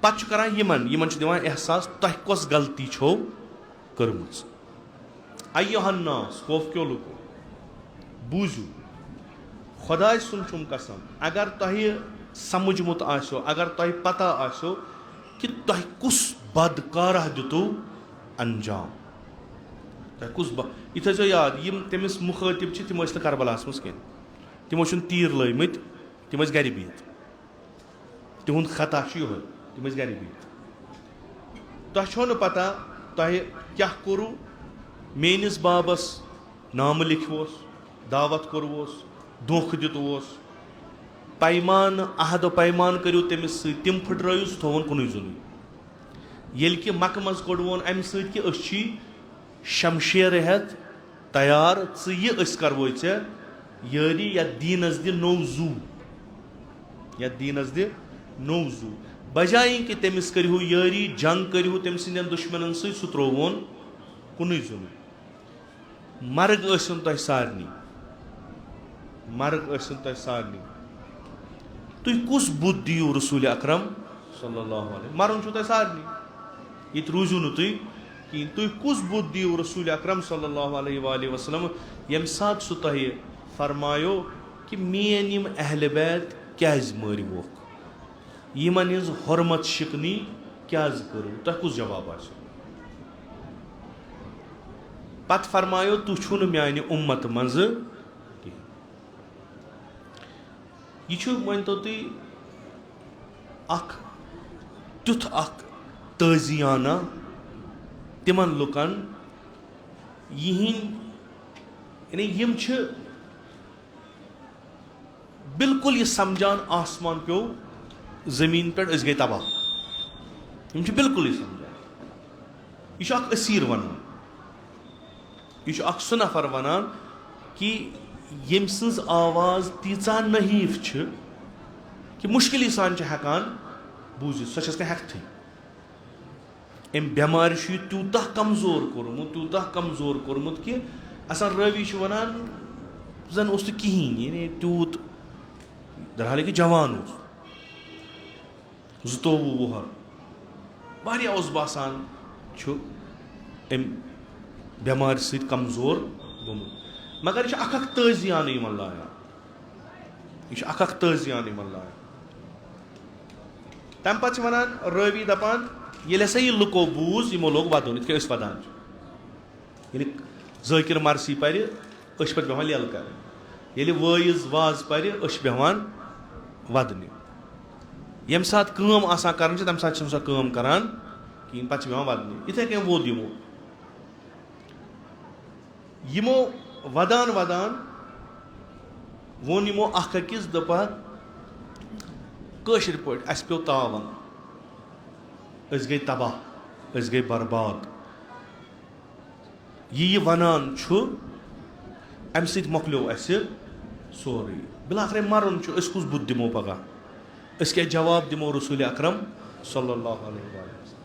पत करान यमन दिवान एहसास तह कस गलती छो कर्मच अय्युहन्नास खौफ क्यों लुको बूझू खुदाय सुन छुम कसम अगर तह समझमुत आसो अगर तह पता आसो कि तह कुस बदकार दितु अंजाम तह कुस यह थो याद यम तमिस मुखातिब तम करबलास मज कह तमो तीर लैमत तम गर बिहत तिहुंद खता यह तम गर बिहत तह छो न पता तह क्या कोरू मेनिस बाबस नाम लिखवोस दावत कोरवोस धोख दितवोस पैमान अहद पैमान करू तमिस तम फुटरस थोवन कुन जुन ये कि मक मज कोडवन अम कि शमशेर हेत तैयार यह करवो यारी या दीनस दि नौ जू या दीनस दि नौ जू बजाय कि तमिस करहु यारी जंग करहु तम सदन दुश्मन सह त्रोवन कुन जुन मर्ग सन तह सारनी मर्ग सन तह सारनी तुम कुस बुद्ध दियो रसूल अकरम सल्लल्लाहु अलैहि मरन तह सारनी ये रूजू न तुम कुस बुद्ध दियो रसूल अकरम सल्लल्लाहु अलैहि वसल्लम यम सात सह तह फरमायो कि मेन यम अहल बैत क्या मारिवोक यमन हज हुरमत शिकनी क्या कर तह कुस जवाब आ पत फरमायो तु छु मान उम्मत मज यह वन तो तुम तुथ तजियाना तिमन लुकन यानी यम बिल्कुल यह समझान आसमान पे जमीन पे गई तबाह यम बिल्कुल यह समझान यह असीर वन यह सह नफर वनान कि यम सज आवाज तीचा नहीफ कि मुश्किल सान हेकान बूझित सह हेकथी अम बेमार तूत कमजोर कोरमुत कि असन रवि वनान जन उस कहीं यानी तूत दरहाल कि जवान ज़तोवु वुहर वारिया बासान अम बेमार सत कमजोर गोमुत मगर यह तजियान लाया यह तजियान लाया तम पे वनान रवि दपान ये हसा यह लुको बूज यमो लोग वदन इत वदान ये ज़ाकिर मरसी पर पे बेहान यल कर ये वाइज वाज पर बेहान वदन यम सात काम कर तम सात सह काम करान कहीं पे बेहान वदन इथे कन वोद यमो वदान वदान वोन यमो अकिस दपा कशर पे अस पे तावन गई तबाह गई बर्बाद यह वनान अम सत मोकलो अस सोरे बिलाखरे मरन कुस बुद्ध दिमो पगह क्या जवाब दिमो रसूल अकरम सल्लल्लाहु अलैहि वसल्लम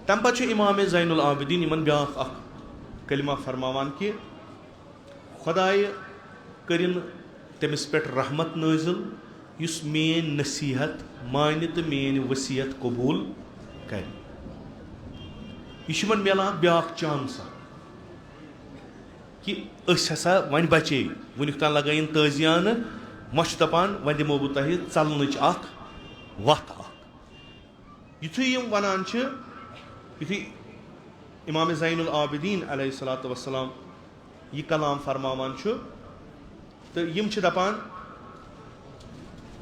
तम पे इमाम ज़ैनुल आबिदीन इन ब्या कलिमा फरमावान कि खुदाय करिन तमिस पे रहमत नाजिल युस मेन नसीहत मान तो मेन वसीयत कबूल कर यह मिलान ब्या चांस कि हसा वन बचे वुनिक तान लगाइन तजियान मश दपान वन दिमो बह तह चलनच वत युथु यम वनान युथु इमाम ज़ैनुल आबिदीन अलैहिस्सलातु वस्सलाम यह कलाम फरमावान तो यम दपान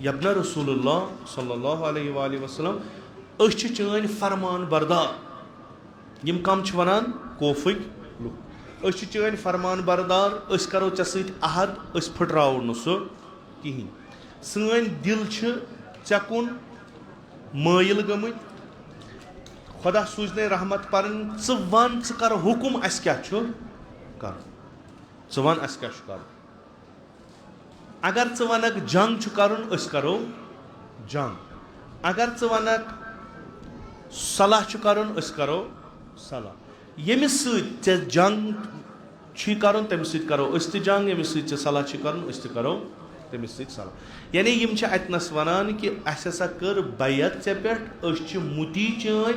यब्ना रसूलुल्लाह सल्लल्लाहु अलैहि वसल्लम चान फरमान बरदार यम कम वनान कोफिक लुक चैन फरमान बरदार करो चे सत अहद फुटराव न सह कहें सन दिल चे कुन मायल गमत खुदा सूझने रहमत पर वन कर हुकुम अस क्या कर वन अस क्या कर अगर वनक जंग करुन करो जंग अगर वनक सलाह करुन करो सलाह यमिस सत जंग करुन तमिस सत करो ते जंग यमिस सत सलाह करुन ते करो तमिस सत सलाह यानी यम अतनस वनान कि अस हसा कर बैत ऐ पे मुती चैन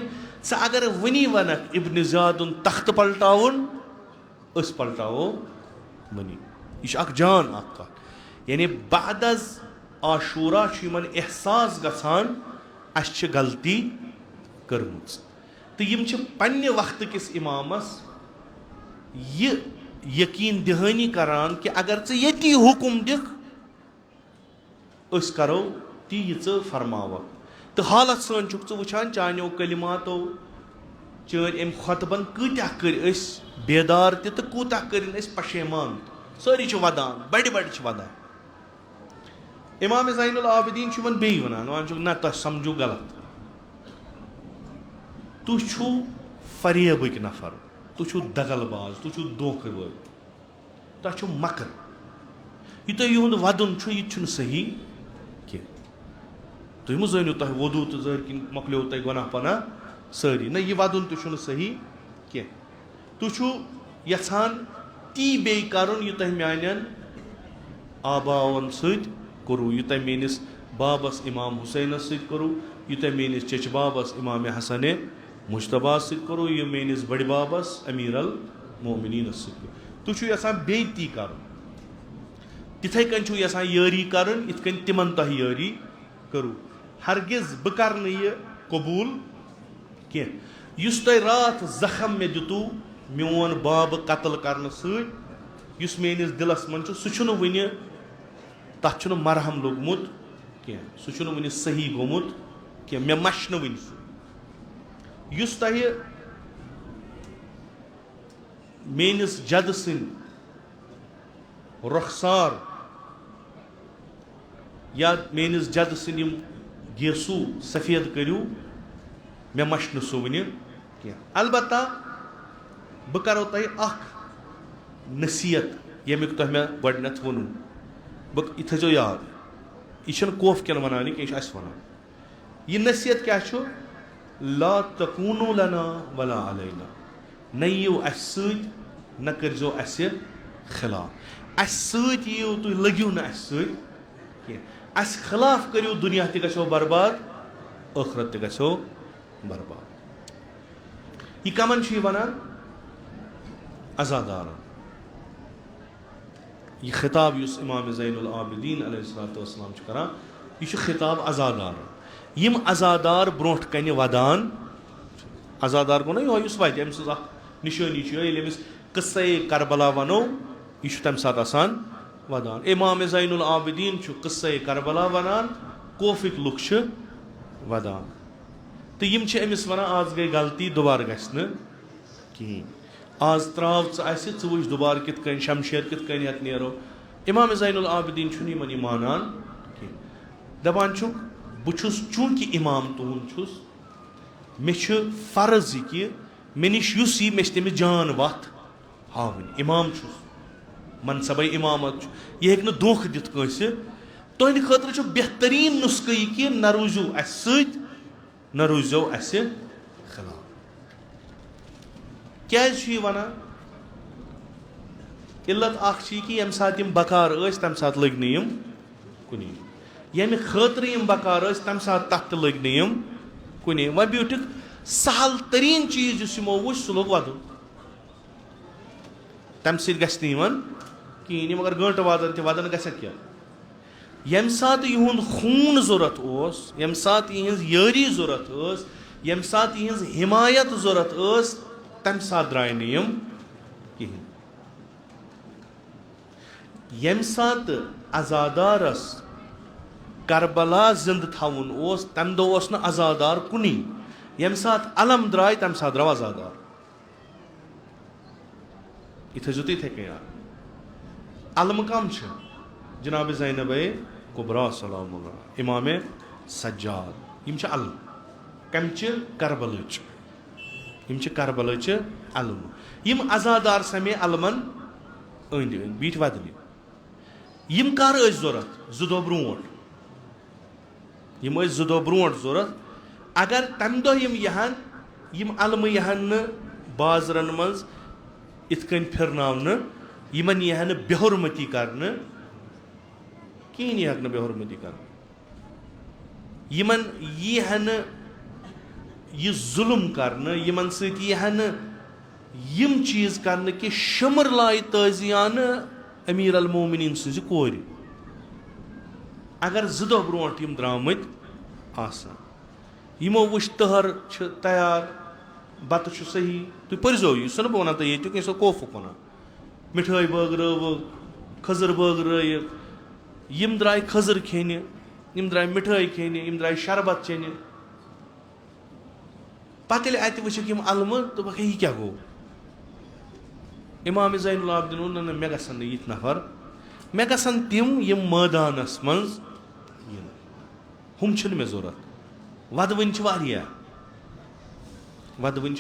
अगर वनी वनक इब्न ज़ियादुन तख्त पलटावन पलटावो वनी यह जान कत यानी बाद अज आशूरा एहसास गसान अस गलती कर्म तो यम पन्ने वक्त किस इमामस ये यकीन दहानी करान कि अगर ये हुकुम दिख करो ती ये फरमाव तो हालत सन वुचान चानो कलिमातो चैन अम खुतबन कत्या कर बेदार तो कूता कर पशेमान सारी वदान बड़ वदान इमाम ज़ैनुल आबिदीन बे वन ना तुम समझो गलत तुम फरेबक नफर तुम दगलबाज तुम धोखे वो तुम मकर यह तुंद वदन यह सही कह तुम जानो तुम वोदू तो जहर कि मकलो तुम गुनाह पना सारी ना यह वदन तुम सही कह तुम यहान ती बे कर यह मान आबावन सरू यह मेनिस बाबस इमाम हुसैनस सरू यह मेनिस चच बाबस इमाम हसन मुश्तबा सरू यह मेनिस बड़ बाबस अमीर अल मोमिनीन तुम बे ती कर तिथे कन यहां यारी कर इत तिमन तुम यारी करू हरगिज बह कर यह कबूल कह तुम रात जख्म मे दितु मोन बाब कत्ल करने सस मेनिस दिलस मन सह वन तथ मरहम लोगमुत कह सह वन सही गोमुत कह मे मश वन सह मेनिस जद सिंह रुखसार या मेनिस जद सिंह गेसू सफेद करू मे मश सह वन कह अलबत्ता बह करो तुम नसीहत यमुक तुम मे गडनथ वोन बह यह थो याद यह कोफ कन वन कह वन यह नसीहत क्या ला तकूनु लना वला अलैना न यीव अस न करो अस खिलाफ अस यीव तुम लगिव न अस अस खिलाफ करो दुनिया त गो बर्बाद आखरत त गो बर्बाद यह कमन वनान अज़ादार यह खिताब इमाम ज़ैनुल आबिदीन अलैहिस्सलाम करान यह खिताब अज़ादार यम अज़ादार ब्रोट कन वदान अज़ादार गो ना यह वत अम सज निशानी यमिस क़िस्सा करबला वनो यह तम सात वदान इमाम ज़ैनुल आबिदीन क़िस्सा करबला वनान कोफिक लुक वदान तो यम अमिस वन आज गई गलती दोबारा गस कहें आज त्राव वुच दोबार कित शमशेर कित नो इमाम ज़ैनुल आबिदीन इन मानान कह दपान बहुस चूंकि इमाम तुहुंद मे फर्ज कि मे निश मे तमिस जान वत हावन इमाम मनसब इमामत यह हेक धोख दित तुंद खतर बेहतरीन नुस्ख यह कि न रूजो अस न रूजो अस खिलाफ क्या वनान इल्लत कि यम सात बकार तम सात लग नम कुन यम खतर बकार तम सात तथ लग नम कुन वह ब्यूटिक सहल तरीन चीज यमो वो सह लोग वदन तम सह कहें मगर गंट वादन वदन ग क्या यम सात यहुंद खून जरूरत यम सात यहज यारी जरूरत यम सात यहज हिमायत जरूरत तम सात द्राय नम कहें यम सात अज़ादारस करबला जिंद थवन तम दो न अज़ादार कुनी यम सात अलम द्राय तम सात द्राव अज़ादार यह थो तथे कन याद अलम कम जनाब ज़ैनब कुबरा सलाम इमाम सज्जाद अलम कमच करबलच अलम यम अजादार समे अलमन अंद अंद बीट वदन यम कर जरूरत 2 दो ब्रोट यम 2 दो ब्रोट जरूरत अगर तम दो यहान यम अलम यहान न बाजरन मज इत कन फिरनावन यमन यहान बेहुरमती करने कहीं हेक बेहुरमती कर यमन यहन यह जुल्म करने यमन सहन यम चीज करने कि शमर लाय ताजियान अमीर अल मोमिनीन सज कोर अगर 2 दो ब्रोट यम द्रामत आसान यमो वुच तहर तैयार बत सही तुम पर्जो यह सह बह वन ये सो कोफुक वन मिठाई बगरव खजर बगरव यम द्राय खजर खेन यम द्राय मिठाई खेन यम द्राय शरबत चेन पे अत वुक यम अलम तो बह यह क्या गो इमाम ज़ैनुल आबिदीन वोन मे गसन ये नफर मे गसन तिम यम मैदानस मज हम मे जरूरत वदवन वदवन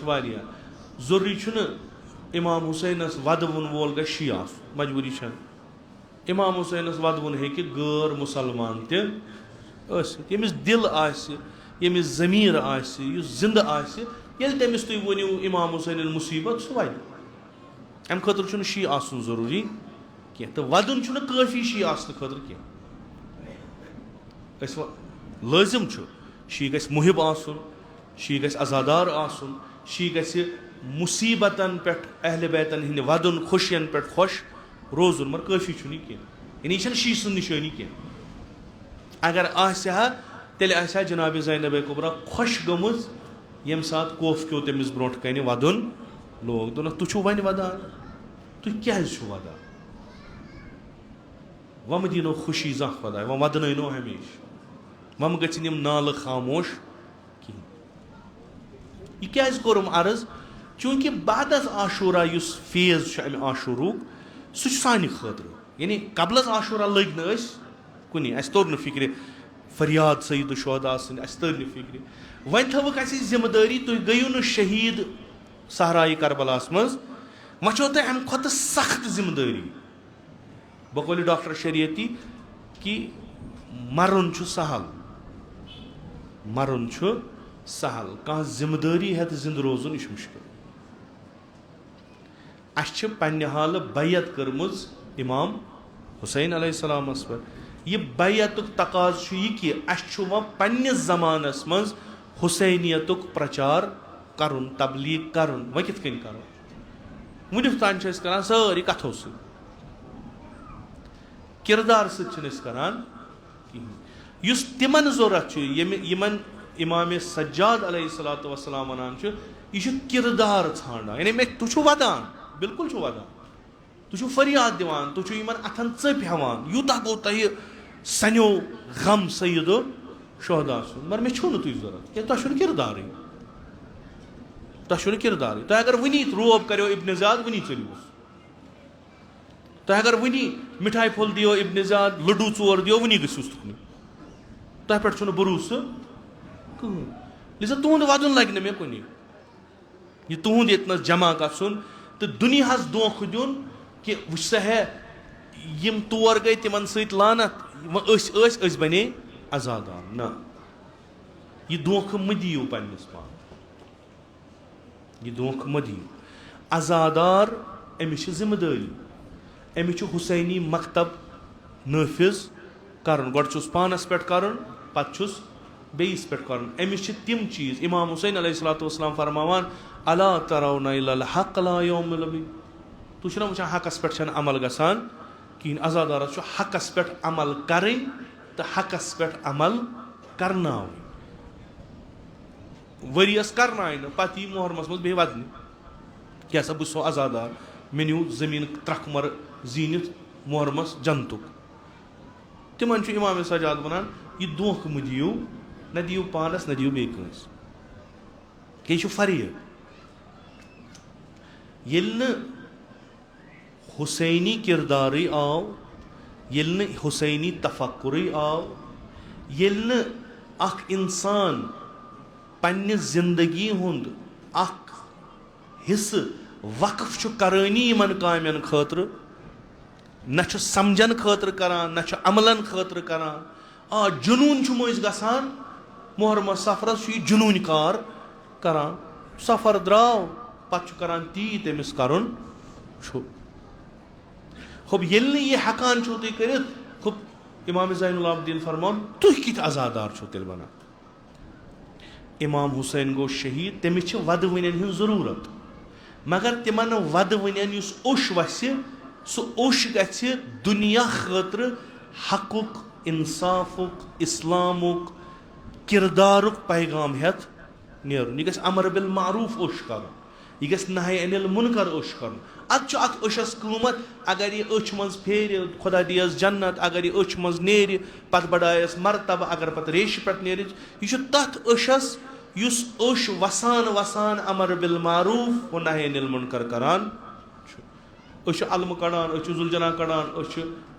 जरूरी इमाम हुसैनस वदवन वोल ग शियाफ मजबूरी इमाम हुसैनस वदवन हे गैर मुसलमान तमिस दिल यमिस ज़मीर जिंद तमिस तुम वनु इमाम हुसैन मुसीबत सह वद अम खतर शी आसन जरूरी कह तो वदन काफी शी आसन खतर कह लाजिम शी गस मुहिब आसन शी गस अजादार आसन शी गस मुसीबतन पे अहल बैतन हिंद वदन खुशियन पे खुश रोजुन मर काफी कह यानी यह शी सुन निशानी कह अगर आहा तेल आहा जनाब ज़ैनब कुबरा खुश गमज यम सात कोफ क्यों तमिस ब्रोट कन वदन लोग दोन तुम वन वदान तुम क्या वदान वम दिनो खुशी जह खुदा वम वदनो हमेश वम गम नाल खामोश कहें यह क्या कोरम अर्ज चूंकि बाद आशूरा युस फेज अम आशूरुक सह सान खतर यानी कबल आशूरा लग न कुन तोर न फिक्र फरियाद सईद शुहदा तर न फिक्र वन थवक जिम्मेदारी तुम गयु न शहीद सहराई करबलास मज वो तुम अम खुद सख्त जिम्मेदारी बकौल डॉक्टर शरीयती कि मरुन सहल कह जिम्मेदारी हेत जिंद रोजुन यह मुश्किल अस पन्ने हाल बैत कर्मज इमाम हुसैन अलैहिस्सलामस पर यह बैतुक तकाज यह कि अस पन्निस ज़मानस मज हुसैनियतुक प्रचार करुन तबलीग करुन वह कित कन करो वुनिक तान करान सारी कथों किरदार सरान कहें तिमन जरूरत यमन इमाम सज्जाद अलैहिस्सलातु वस्सलाम वनान यह किरदार छाना यानी मे तुम वदान बिल्कुल वदान तुम फरियाद दिवान तुम अथन चप हेवान यूता गो तह सनो गम सईद शुहदा सुन मगर मे छो तुम जरूरत क्या तुम किरदार तुम अगर वनी रोब करो इब्न ज़ियाद वनी चलियोस तुम अगर वनी मिठाई फुल दियो इब्न ज़ियाद लड्डू 4 दियो वनी गूस तुकन तुह पे भरोस कहें लिजा तुंद वदन लग मे कुन यह तुंद ये जमा गन तो दुनिया दोख दिन कि वुच सा है यम तोर गई तिमन सत लानत बने अजादार ना यह दोख म दियो पन्निस पान यह दोख म दियो अजादार अमिस जिम्मेदारी अमिस हुसैनी मकतब नाफिज कर गोस पानस पे कर पस बेस पे कर अमिस तिम चीज इमाम हुसैन अलैहिस्सलातु वस्सलाम फरमावान अला तरौना इल्लल हक़ ला यौमुल बी तुम वुचान हकस पे अमल गसान कहें अजादार हकस पे अमल करें तो हकस पे अमल करना वरियस करना पे मुहरमस मज बे वदन क्या सा बो अजादार मे न्यू जमीन त्रखमर जीनित मुहरमस जनतुक तिमन इमाम सज्जाद वनान यह दोख म दियो न दियो पानस न दियो बेकस कि यह फरीक हुसैनी किरदार आव ये हुसैनी तफक्कुर आव ये इंसान पन्ने जिंदगी हुंद हिस्स वक्फ करानी इन कामन खतर न समझन खतर करान न अमलन खतर करान जुनून मज गसान मुहर्रम सफरस जुनून कार करान सफर द्राव पत करान ती तमिस करुन खुब ये यह हकान छो तुम कर खुब इमाम ज़ैनुल आबिदीन फरमान तुह कित आज़ादार छो तेल बना इमाम हुसैन गो शहीद तमिस वद वन हज जरूरत मगर तिमन वद वन ओश वस सह ओश गि दुनिया खतर हकुक इंसाफुक इस्लामुक किरदारुक पैगाम हेत नेरुन यह अमर बिल मारूफ ओश कर यह नहाय अनिल मुनकर ओश कर अत ओशस कीमत अगर यह अच मज फेर खुदा दियस जन्नत अगर यह अच मज नेर पत बढ़ायस मरतब अगर पत रेश पे नेर यह तथ ओशस युस ओश वसान वसान अमर बिल मारूफ व नहाय अनिल मुनकर करान अलम कड़ान जुलजना कड़ान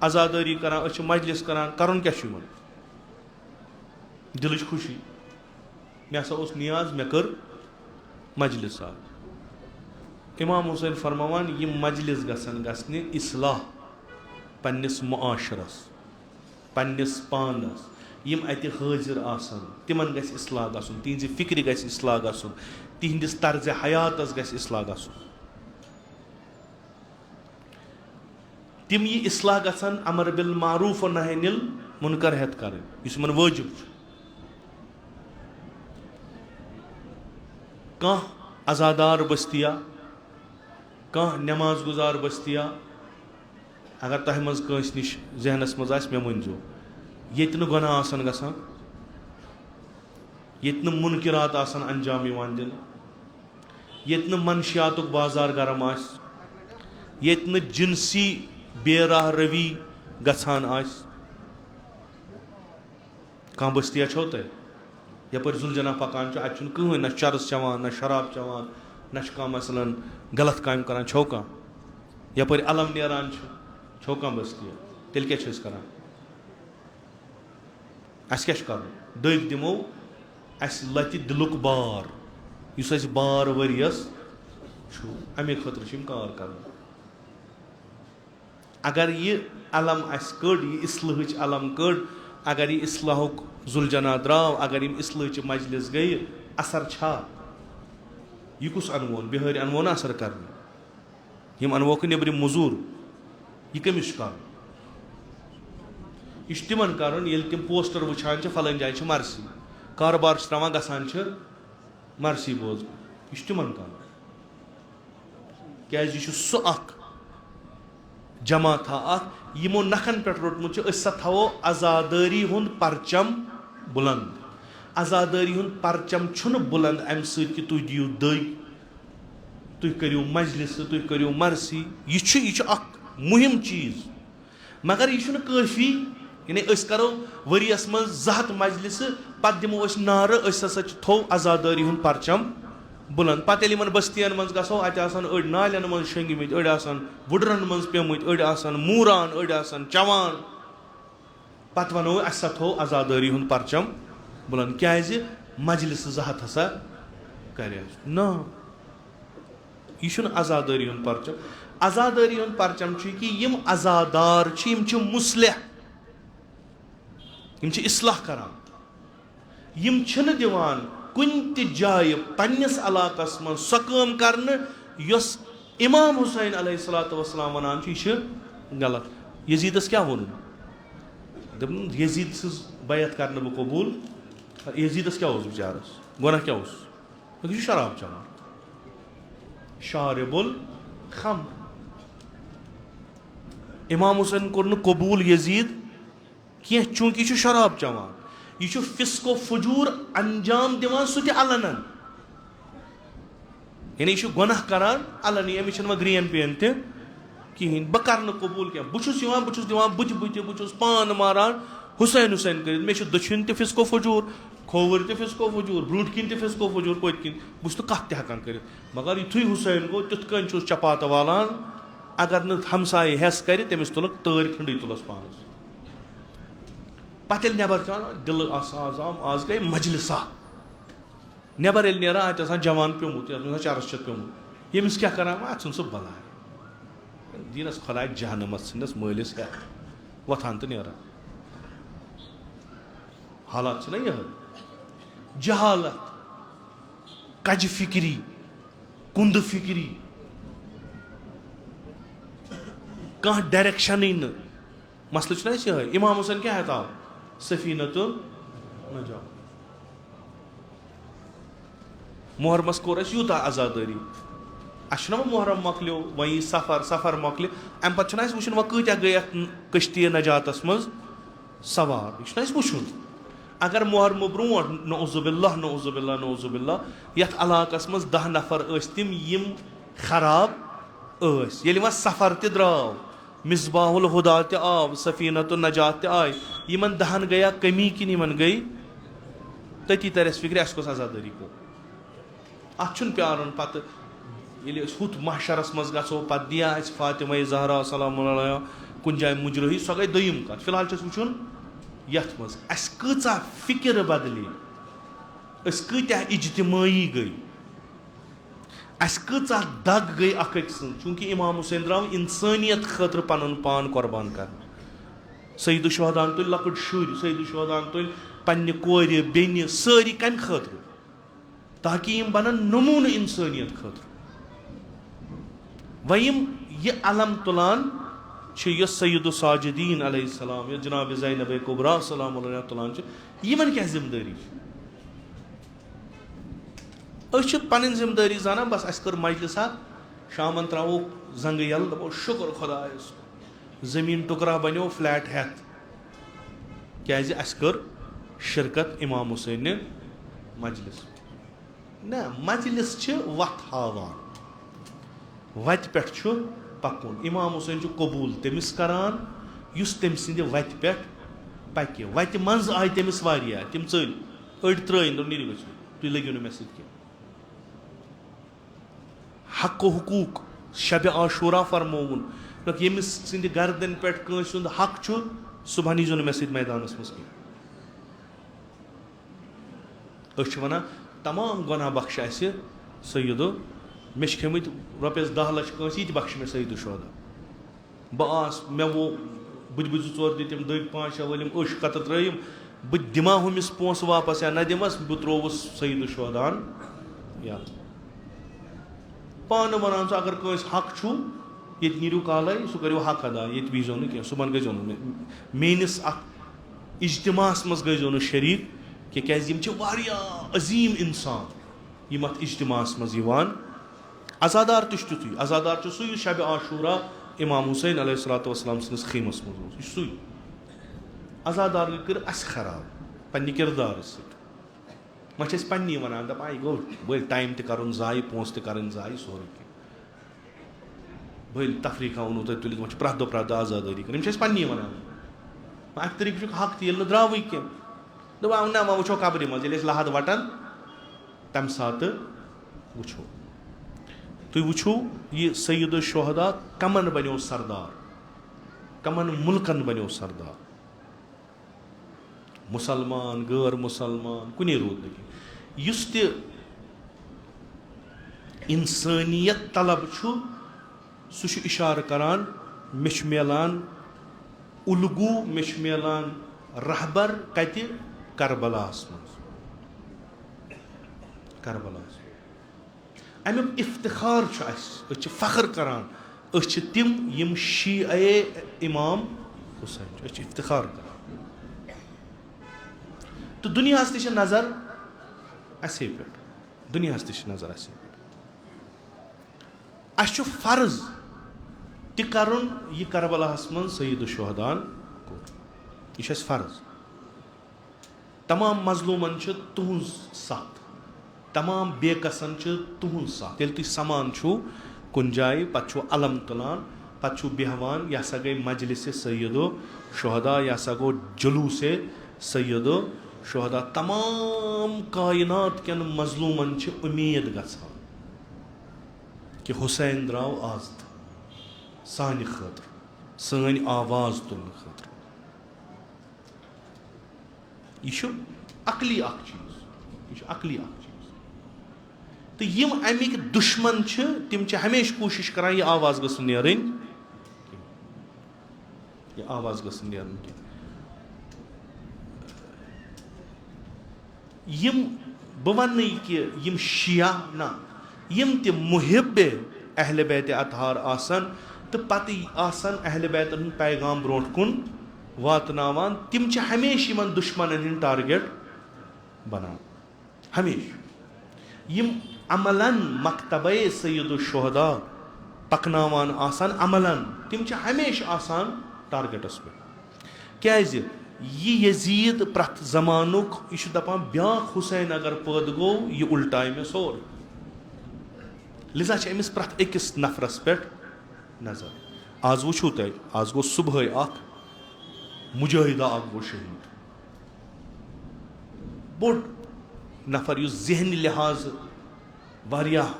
आज़ादारी करान मजलिस करान करन क्या दिल खुशी मे हसा नियाज मे कर मजलिस इमाम हुसैन फरमान यह मजलिस गसन इस्लाह पन्निस मुआशरस पन्निस पानस यम अत हाजिर आसन तिमन गस इस्लाह गसन तिहंज फिक्र गस इस्लाह गसन तिहंदिस तर्ज हयातस गस इस्लाह गसन तिम यह इस्लाह गसन अमर बिल मारूफ और नही अनिल मुनकर हेत कर मन वाजिब कह आज़ादार बस्तिया कह नमाज गुजार बस्तिया अगर तह मज कंस निश जहनस मज मे वनजो ये गुनाह आसन गसान ये मुनकिरात आसन अंजाम यिवान दिन ये मनशियातुक बाजार गरम आस ये जिनसी बेराह रवी गछान आस कह बस्तिया छो तह यपर जुलजना पकान अत कहें न चरस चवान न शराब चवान न कह मसलन गलत काम करान छो कह यपर अलम नेरान छो कह बस्तिया तेल क्या करान अस क्या कर दग दिमो अस लति दिलुक बार इस बार वरियस अमे खतर कार कर अगर यह अलम अस कड़ यह इस्लाहच अलम कड़ अगर यह इस्लाहुक जुलजना द्राव अगर यम इस्लाहच मजलिस गई असर छा यह कुस अनवोन बिहार अनवोन असर कर यम अनवोक नबरिम मजूर यह कमिश कर यह तिमन कर तिम पोस्टर वुचान फलान जाए मरसी कारोबार त्रवान गसान मरसी बोज यह तिमन कर क्या सह जमात यमो नखन पे रोटमुत थो आज़ादारी हुंद परचम बुलंद आज़ादारी हुंद परचम बुलंद अम सि तुह दियो दग तुह करियो मजलिस तुह करियो मरसी यह मुहिम चीज मगर यह काफ़ी यानी करो वरियस मज 200 मजलिस पत दिमो नार हसा थो आज़ादारी हुंद परचम बुलंद पे बस्तियन मज गो अड़ नालन मज शंगिमत अड़ वुडरन मज पेमुत अड़ मूरान अड़ चवान पत वनो अस थो आज़ादारी हुंद परचम बुलंद क्या मजलिस 200 हसा कर न यह आज़ादारी हुंद परचम आज़ादारी हुंद परचम कि यम आज़ादार मुस्लिह यम इस्लाह करान यम दिवान कुन ति जाय पन्निस इलाकस मन सो काम करने यस इमाम हुसैन अलैहिस्सलातु वस्सलाम वनान गलत यजीदस क्या वोन यजीद सज बैत करने बह कबूल यजीदस क्या बेचारस गुनाह क्या शराब चवान शारिबुल खम इमाम हुसैन कोर कबूल यजीद कह चूंकि शराब चवान यह फिस्को फजूर अंजाम दिवान सह अलनन यानी यह गुनाह करान अलन अमिस ग्रेन पेन कहें बह कर कबूल क्या बहुत दिवान बुत बुत पान मारान हुसैन हुसैन कर मे दछिन त फिस्को फजूर खोवर त फिस्को फजूर ब्रूट किन त फिस्को फजूर पत किन बहुत कत हकान कर मगर युथु हुसैन गो तिथ कन चपात वालान अगर न हमसाय हेस कर तमिस तुलक तर खंडी तुलस पानस पत नबर दिल आजाम आज गई मजलिसा नबर ये नेरान अत जवान प्योमुत चरस प्योमुत यमिस क्या करान अत सुन सह बला दीनस खुदा जहनमस स मलिस है वथान तो नेरान हालात ना यह जहालत कज फिक्री कुंद फिक्री कह डायरेक्शन न मसल यह इमाम हुसैन क्या है था सफीनतुल नजात मुहर्रमस कोर यूता आजादारी अना मुहर्रम मकलो वही सफर सफर मकल अम पे वुन वो कत्या गई कश्ती नजातस मज सवार यह वुन अगर मुहर्रम ब्रो नौजुबिल्लाह नौजुबिल्लाह नौजुबिल्लाह यथ इलाकस मज 10 नफर तम यम खराब ये सफर त द्राव मिसबाहुल हुदा त आव सफीनतुल नजात त आय यमन 10 गया कमी कि यमन गई तती तरस फिक्र अस आजादारी कर अत प्यारन पत हुत महशरस मज गो पे दिया फातिमा जहरा सलाम कुन जाए मुजरही सो गई दोयम कत फिलहाल वुन यथ मज अस कचा फिक्र बदली अस कत्या इज्तिमाई गई अस कचा दग गई अख चूंकि इमाम हुसैन द्राव इंसानियत खतर पन पान कुर्बान कर सईद शुहदान तुल लकट शुर सईद शुहदान तुल पन्ने कोर बेन सारी कम खतर ताकि यम बनन नमून इंसानियत खतर वयम ये अलम तुलान सैयद साजिदीन अलैहिस्सलाम या जनाब ज़ैनब कुबरा सलाम अलैहा तुलान यमन क्या जिम्मेदारी पन जिम्मेदारी जाना बस अस कर मजलिसा शामन त्रो जंग यल दपो शुक्र खुदायस जमीन टुकरा बनो फ्लैट हेत क्या अस कर शिरकत इमाम हुसैन मजलिस ना मजलिस वत हावान वत पे पकुन इमाम हुसैन कबूल तमिस करान युस तम सिंद वत पे पकि वत मज आय तमिस वारिया तम चल अड़ त्रन नीर गो तुम लगियो न मे सत हक हुकूक शब आशूरा फरमोन यमिस सिंद गर्दन पे कंस हक सुबह नीजो न मे सत मैदानस मज कह वन तमाम गुनाह बख्श सैयदो मे खेमत रॉपियस 10 लाख कंस ये बख्श मे सईद शुहदा बस मे वो बुझ 2 दिम दग 5 वलिम अश कत त्रयम बह दिमा हमिस पोस वापस या न दिमस बह त्रोवस सईद शुहदान या पान वनान अगर कंस हक ये नीरू काल सह करो हक अदा ये बीजो न सुबह गो मेनिस इज्तिमास मज गो शरीक कि क्या अजीम इंसान यम अत इज्तिमास मज अजादार तुथु अजादार सू शब आशूरा इमाम हुसैन अलैहिस्सलाम सस खीमस मज सू अजादार कर अस खराब पन्ने किरदार सह पन्नी वन दप गो बल टाइम तर जाय पोस तर जाय सोरे बल तफरीका वोनू तुम तुलित वह प्रथ दह आजादारी कर पन्नी वन अक तरीक हक तो ये द्राव कह दप ना वह वो कब्र मज लहद वटन तम सात वो तुम वो यह सैयद शुहदा कमन बनो सरदार कमन मुल्कन बनो सरदार मुसलमान गैर मुसलमान कुने रूद न युस त इंसानियत तलब सह इशार करान मे मिलान उलगू मे मिलान रहबर कत करबलास मज करबलास अमुक इफ्तिखार फख्र करान तिम यम शीए इमाम हुसैन इफ्तिखार करान तो दुनिया त नजर असे पे दुनिया त नजर असे पे फर्ज तक यह करबलास मन सईद शुहदान यह फर्ज तमाम मजलूमन तुहज साथ तमाम बेकसन तुहद साथ ये तुम समान कुन जाए पे अलम तुलान पे बेहवान यह सा गई मजलिस सैयदो शुहदा यह सा गो जुलूस सैयदो शुहदा तमाम कायनात कन मजलूमन उम्मीद गसान कि हुसैन द्राव आज सानि खतर सन आवाज तुलने खतर यह अकली अख चीज अकली अख चीज तो यम अमिक दुश्मन तिम हमेशा कोशिश करान यह आवाज गस नेरन यह आवाज गस नेरन यम बह वन कि यम शिया ना यम ते मुहिब अहल बैत अतहार आसन तो पत आसन अहल बैतन पैगाम ब्रोट कुन वातनावान तिम हमेशा यमन दुश्मन हंद टारगेट बनान हमेशा यम अमलन मकतबे सय्यदुश्शुहदा पकनावान आसान अमलन तिम हमेशा आसान टारगेटस पे क्याज यह यजीद प्रथ जमानुक यह दपान ब्याख हुसैन अगर पैद गो यह उल्टाए मे सोर लिजा अमिस प्रथ अकिस नफरस पे नजर आज वुचू तुम आज गो सुबह अख मुजाहिदा अख गो शहीद बोड़ नफर युस जहनी लिहाज वारियाह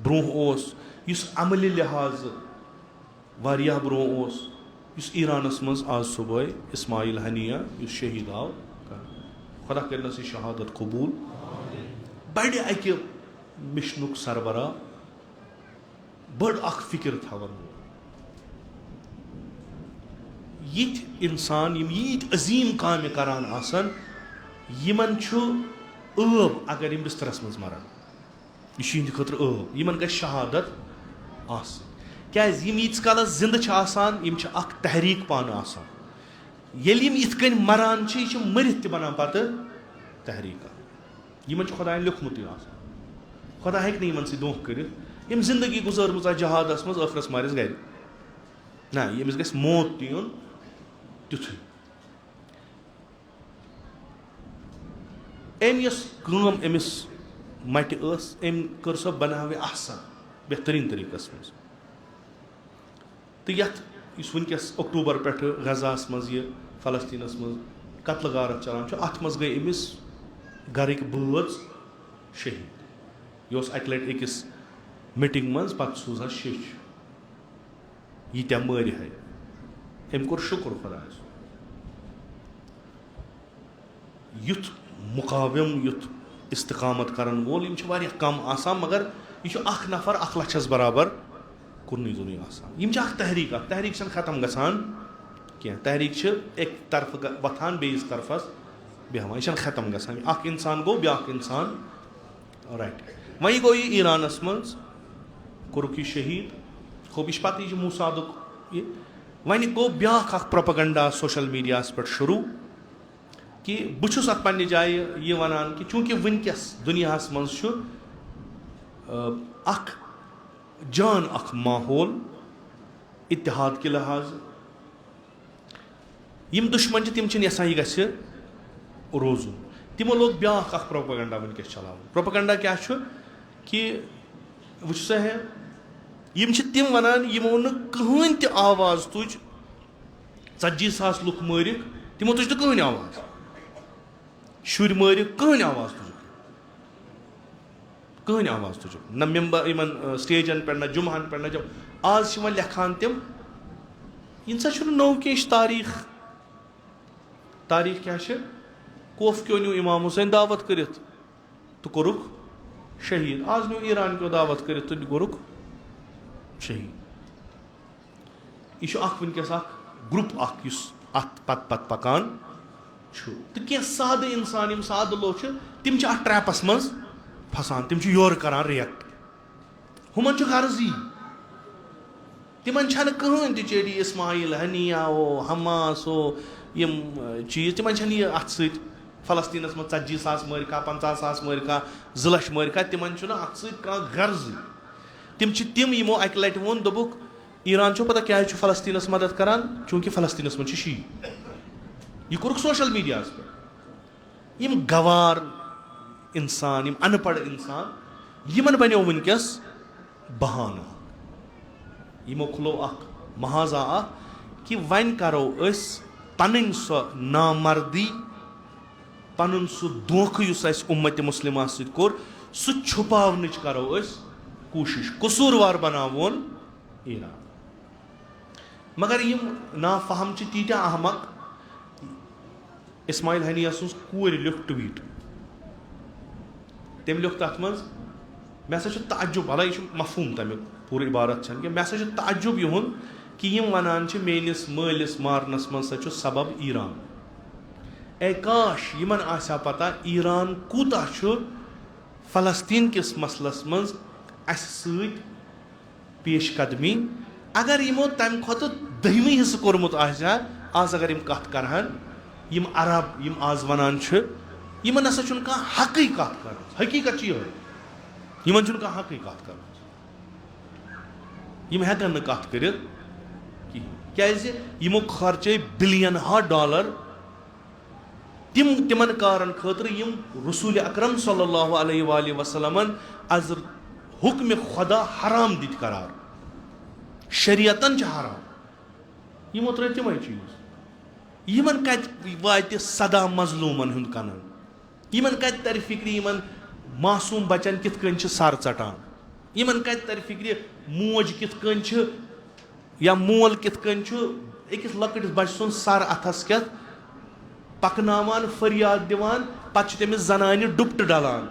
ब्रोह ओस युस अमली लिहाज वारियाह ब्रोह ओस युस ईरानस मज आज सुबह इस्माइल हनिया युस शहीद आव खुदा करनस यह शहादत कबूल बड़ अकि मिशनुक सरबरा बड़ अख फिक्र थवन यिथ इंसान यम यीत अजीम काम करान आसन यमन ٲb अगर यम बिस्तरस मज मरान यह यिहंद खतर ٲb यमन गژھِ शहादत आसٕنۍ क्याज यम यीतस कालस जिंद छ आसान यम छ अख तहरीक पान आसान येल यम इथ कन मरान छ यह मरित त बनान पत तहरीका यमन छ खुदायन लिखमुत आसान खुदा हेक न यमन सि दोख करित यम जिंदगी गुजरमज जहादस मज ٲखरस मारिस गर ना यमिस गژھِ मौत त युन तिथुय अमिस मट अम कर सो बनावे आसान बेहतरीन तरीकस मज तो यथ वनकस अक्टूबर पे गजास मज यह फलस्तीनस मज कत्ल गारत चलान अत मज गई अमिस गरक बज शहीद यह अक लट अकिस मीटिंग मज पत सूजा शिश यीत्या मर है अम कोर शुक्र खुदायस युथ मुकाविम युथ इस्तिकामत करन वोल यम कम आसान मगर यह अख नफर 1 लक्षस बराबर कुर्नी जुनी आसान यम तहरीक खत्म गसान क्या तहरीक एक तरफ वथान बेस तरफस बेहवान यह खत्म गसान अख इंसान गो ब्याख इंसान राइट वही गो यह ईरानस मज कोरुक यह शहीद खूब यह पत यह मूसादुक वन गो ब्याख अख प्रोपेगेंडा सोशल मीडिया पे शुरू कि बहुत अत पन्ने जाय यह वनान कि चूंकि वनकस दुनियास मज अख जान अख माहौल इत्तेहाद के लिहाज यम दुश्मन तिम यसान यह गژھِ रोजुन तिमो लोग ब्याख अख प्रोपेगेंडा वनकस चलावन प्रोपेगेंडा क्या कि वो सा है यम तिम वनान यमो न कहीं त आवाज तुज 40,000 लुक मरिक तिमो तुज कहीं आवाज शुर मरिक कहीं आवाज तुझ न मेम्बर इन स्टेजन पे न जुमहन पे न जब आज लेखान तम इन नौ कह तारीख क्या कोफ क्यों न्यू इमाम हुसैन दावत कर तो कोरुक शहीद आज न्यू ईरान क्यों दावत कर तो कोरुक शहीद यह वनकस ग्रुप अत पत पकान तो क्या साद इंसान साद लोग तिम ट्रैपस मज फसान तिम योर करान रिएक्ट हुमन गर्जी तिमन कहीं तेडी इस्माइल हनिया हो हमास हो यम चीज तिमन यह अत फलस्तीनस मज 40,000 मरिका 50,000 मरिका 2 लाख मरिका तिमन अत गर्जी तिम यमो अक लट वोन दोबुक ईरान पता क्या फलस्तीनस मदद करान चूंकि फलस्तीनस मज शी यह कोरुक सोशल मीडिया पे यम गवार इंसान यम अनपढ़ इंसान यमन बनो वनकस बहाना यमो खुलो अख महाजा कि वन करो पन सो नामर्दी पन सह धोख उम्मत मुस्लिमा सोर सह छुपावन करो कोशिश कसूरवार बनावोन ईरान मगर यम ना फहम तीत्या अहमक इस्माइल हनिया सुस कूर लिख ट्वीट तम लिख तथ मज मे हसा तजुब भला यह मफहूम तमिक पूरी इबारत मे हसा तजुब युन कि यम वनान मेनिस मालिस मारनस मज सबब ईरान ए काश यमन आसा पता ईरान कूता फलस्तीन किस मसलस मज पेशकदमी अगर यमो तम खुद दहमी हिस्स कोरमुत आज अगर यम कत करहन यम अरब यम आज वनान यमन हसा हक़ी कत कर हकीकत यह यमन हक़ी कत कर यम हेकन कत कर यमो खर्चे बिलियन $, तिमन कारन खतर यम रसूल अकरम सल्लल्लाहु अलैहि वसल्लमन अज हुक्म खुदा हराम दित करार शरीयतन हराम यमो त्रे तिम चीज यमन कत वात सदा मजलूमन हुंद कनन यमन कत तर फिक्र यमन मासूम बचन कित कन सर चटान यमन कत तर फिक्र मोज कित कन या मोल कित कन अकिस लकटिस बच सुन सर अथस कत पकनावान फरियाद दिवान पत तमिस जनानि डुपट डलान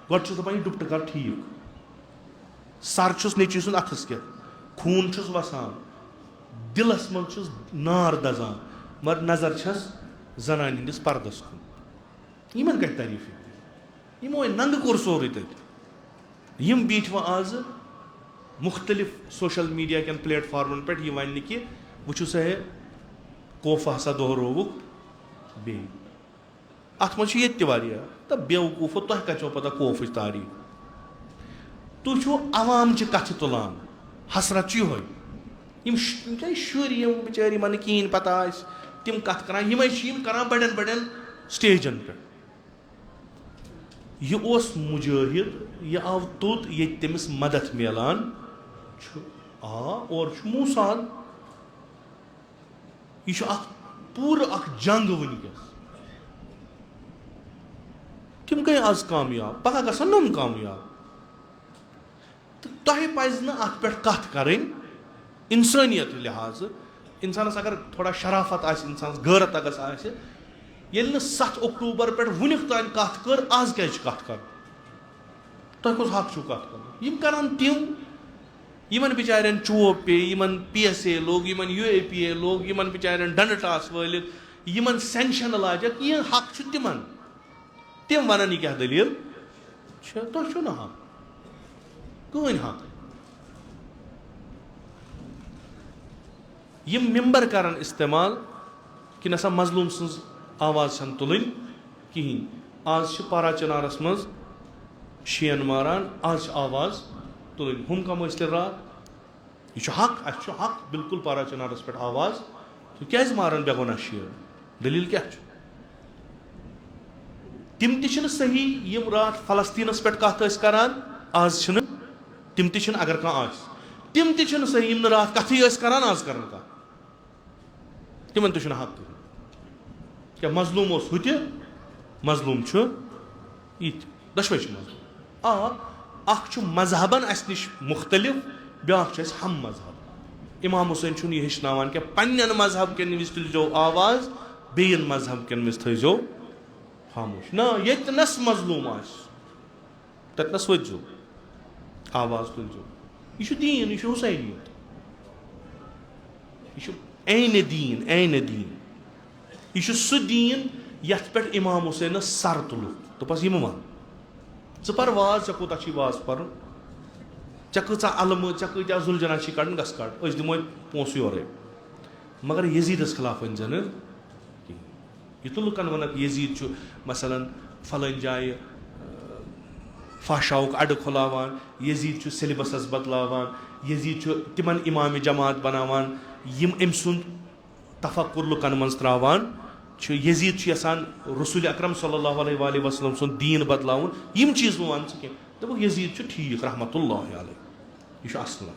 गोड दपान डुपट कर ठीक सर छुस नेची सुन अथस कत खून छुस वसान दिलस मन छुस नार दजान मगर नजर छस जनानि हंदिस पर्दस कुन यमन कत तारीफ यमो नंग कोर सोरे तत यम बीठ व आज मुख्तलिफ सोशल मीडिया कन प्लेटफॉर्मन पे यह वन कि वो सा कोफ हसा दोहरोवुक बे अत मज ये तो बेवकूफो तुह कचो पता कोफ तारीफ तुह अवाम कथ तुलान हसरत ये शुर बिचारी मन कहें पता तिम कथ करान यम करान बड़न बड़न स्टेजन पे यह मुजाहिद यह आव तुत ये तमिस मदद मिलान और मूसान यह पूर जंग वनकस तिम गई आज कामयाब पह गसन नम कामयाब तो तह पज अत पे कथ कर इंसानियत लिहाज इंसानस अगर थोड़ा शराफत इंसान गैरत अगर ये 7 अक्टूबर पे वुनिक तान कथ कर आज क्या कथ कर तुम कस हक छो कथ कर करान तिम यमन बिचारन चोप पे यमन PSA लोग यमन UAPA लोग यमन बिचारन डंड टास वलित यमन सेंशन लाजक यह हक छु तिमन तिम वनन यह क्या दलील तुह छो ना हक कौन हक यम मिंबर करन इस्तेमाल कि नसा मजलूम सज आवाज छन तुलन कहीं आज पारा चनारस मज शीन मारान आज आवाज तुलन हम कम रात यह हक हक बिल्कुल पारा चनारस पे आवाज तो क्या मारान बेगुना शीर दलील क्या तिम ति सही यम रात फलस्तीनस पे कत करान आज तिम ति अगर कह तिम ति सही यम रात कथी करान आज कर तिमन तो हक क्या मजलूम हुत मजलूम ये दशवे मजलूम अख मजहबन अस निश मुख्तलिफ ब्या हम मजहब इमाम हुसैन यह हेचनान क्या पन्न मजहब कन विज तुलजो आवाज बेन मजहब कन विज थो खामोश ना यस मजलूम ततनस वजो आवाज तुलजो यह दीन यह हुसैनियत यह ऐन दीन यह सह दीन यथ पे इमाम हुसैन सर तुल दोपस यम वन पर वाज ऐ कूत वाज पर ऐ कचा अलम ऐ कत्या जुलझना कड़न गस कड़ दिमो पोस योरे मगर यजीदस खिलाफ वन जन यह तो लुकन वन यजीद मसलन फलन जाए फाशाउक अड खुलावान यजीद सिलेबस बदलावान यजीद तिमन इमाम जमात बनावान यम अम सुंद तफक्कुर लुकन मज त्रावान यजीद यसान रसूल अकरम सल्लल्लाहु अलैहि वसल्लम सुन दीन बदलावन यम चीज वन दप यजीद ठीक रहमतुल्लाह अलैह यह असल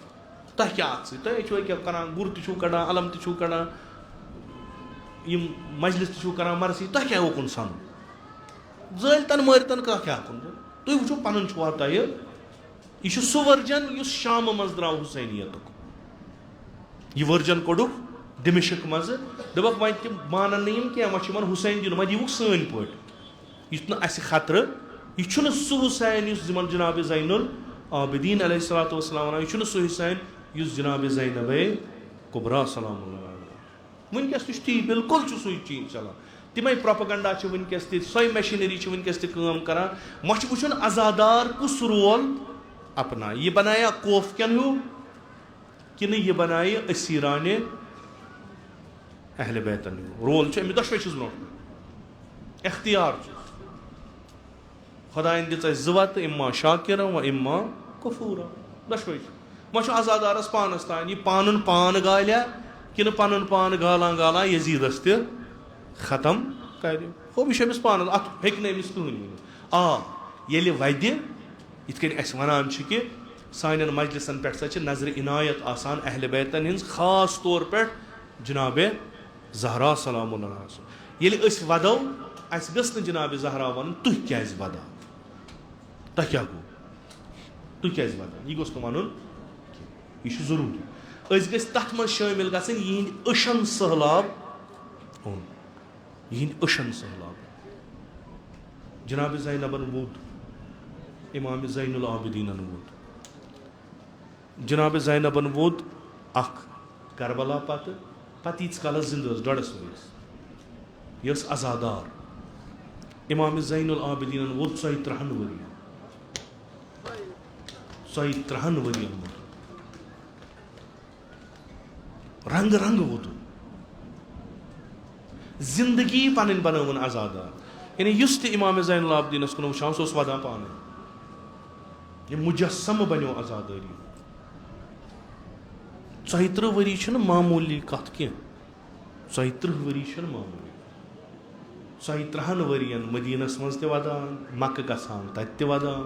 तह क्या तुम क्या करान गुर तु कड़ान अलम तु कड़ान यम मजलिस तु करान मरसी तह क्या ओकुन सन जलतन मरतन कह क्या तुम वो पन तह यह सह वर्जन शाम मज द्राव हुसैनियत यह वर्जन कोड़ दिमिशक मज दपक वन तम मानन कह वह हुसैन दिन वह दीवुक सन पे यह खतर यह सह हुसैन जनाब ज़ैनुल आबिदीन अलैहिस्सलातु वस्सलाम यह सह हुसैन जनाब ज़ैनब कुबरा सलाम वनकस ती बिल्कुल सही चीज चलान तमें प्रोपेगेंडा वनकस सही मशीनरी वनकस करान वह वुचन आज़ादार कुस रोल अपना यह बनाया कोफकन हूँ कि यह बनाए असीरान अहल बैतन रोल दशवे ब्रो इख्तियार खुदान दित जत इम्मा शाकिर व इम्मा कफूरा दशवे वह आज़ादारस पानस तान यह पान पान गालिया कि पन पान गालान गालान यजीदस त खत्म कर यह पान अत हे कहन ये वद यथ वन कि सान मजलिसन पे नजर इनायत आसान अहल बैतन हिंस खास तौर पे जनाब ज़हरा सलाम ये वदो अस गस जनाब ज़हरा वन तुह क्या वदा तह क्या गो तुह क्या वदा यह गोस वन यह जरूरी गस तथ मज शामिल गसन यिंद अशन सहलाब ओन यिंद अशन सहलाब जनाब ज़ैनबन वोद इमाम ज़ैनुल आबिदीन वोद जनाब ज़ैनबन वोद करबला पत यीस काल जिंद डस वरिस यह आज़ादार इमाम ज़ैनुल आबिदीन वोद 103 वरियन 103 वरियन रंग रंग वोद जिंदगी पन बनवन आज़ादार यानी युस इमाम ज़ैनुल आबिदीनस कुन वुचान सह वदा पान यह मुजस्सम बनो आज़ादारी 130 वरी मामूली कत कह 130 वरी मामूली 130 वरियन मदीनस मज वदान मक्क गसान तत वदान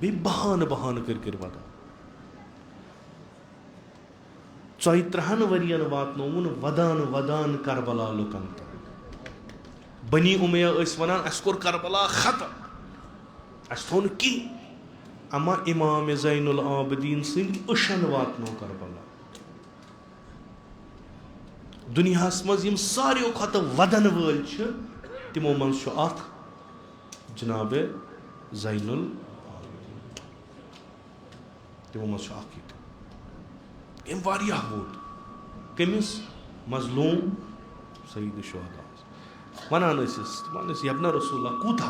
बे बहान बहान कर वदान 130 वरियन वातनोन वदान वदान करबला लुकन बनी उमैया वनान अस कोर करबला खत्म अस थो कि अमा इमाम ज़ैनुल आबिदीन सिंह अशन वातनो करबला दुनियास मज यम सारियों खत वदन वल तिमो मज जनाब ज़ैनुल तिमो मज यम वारियाह वोट कमिस मजलूम सईद शुहदा वनान यबना रसूला कूता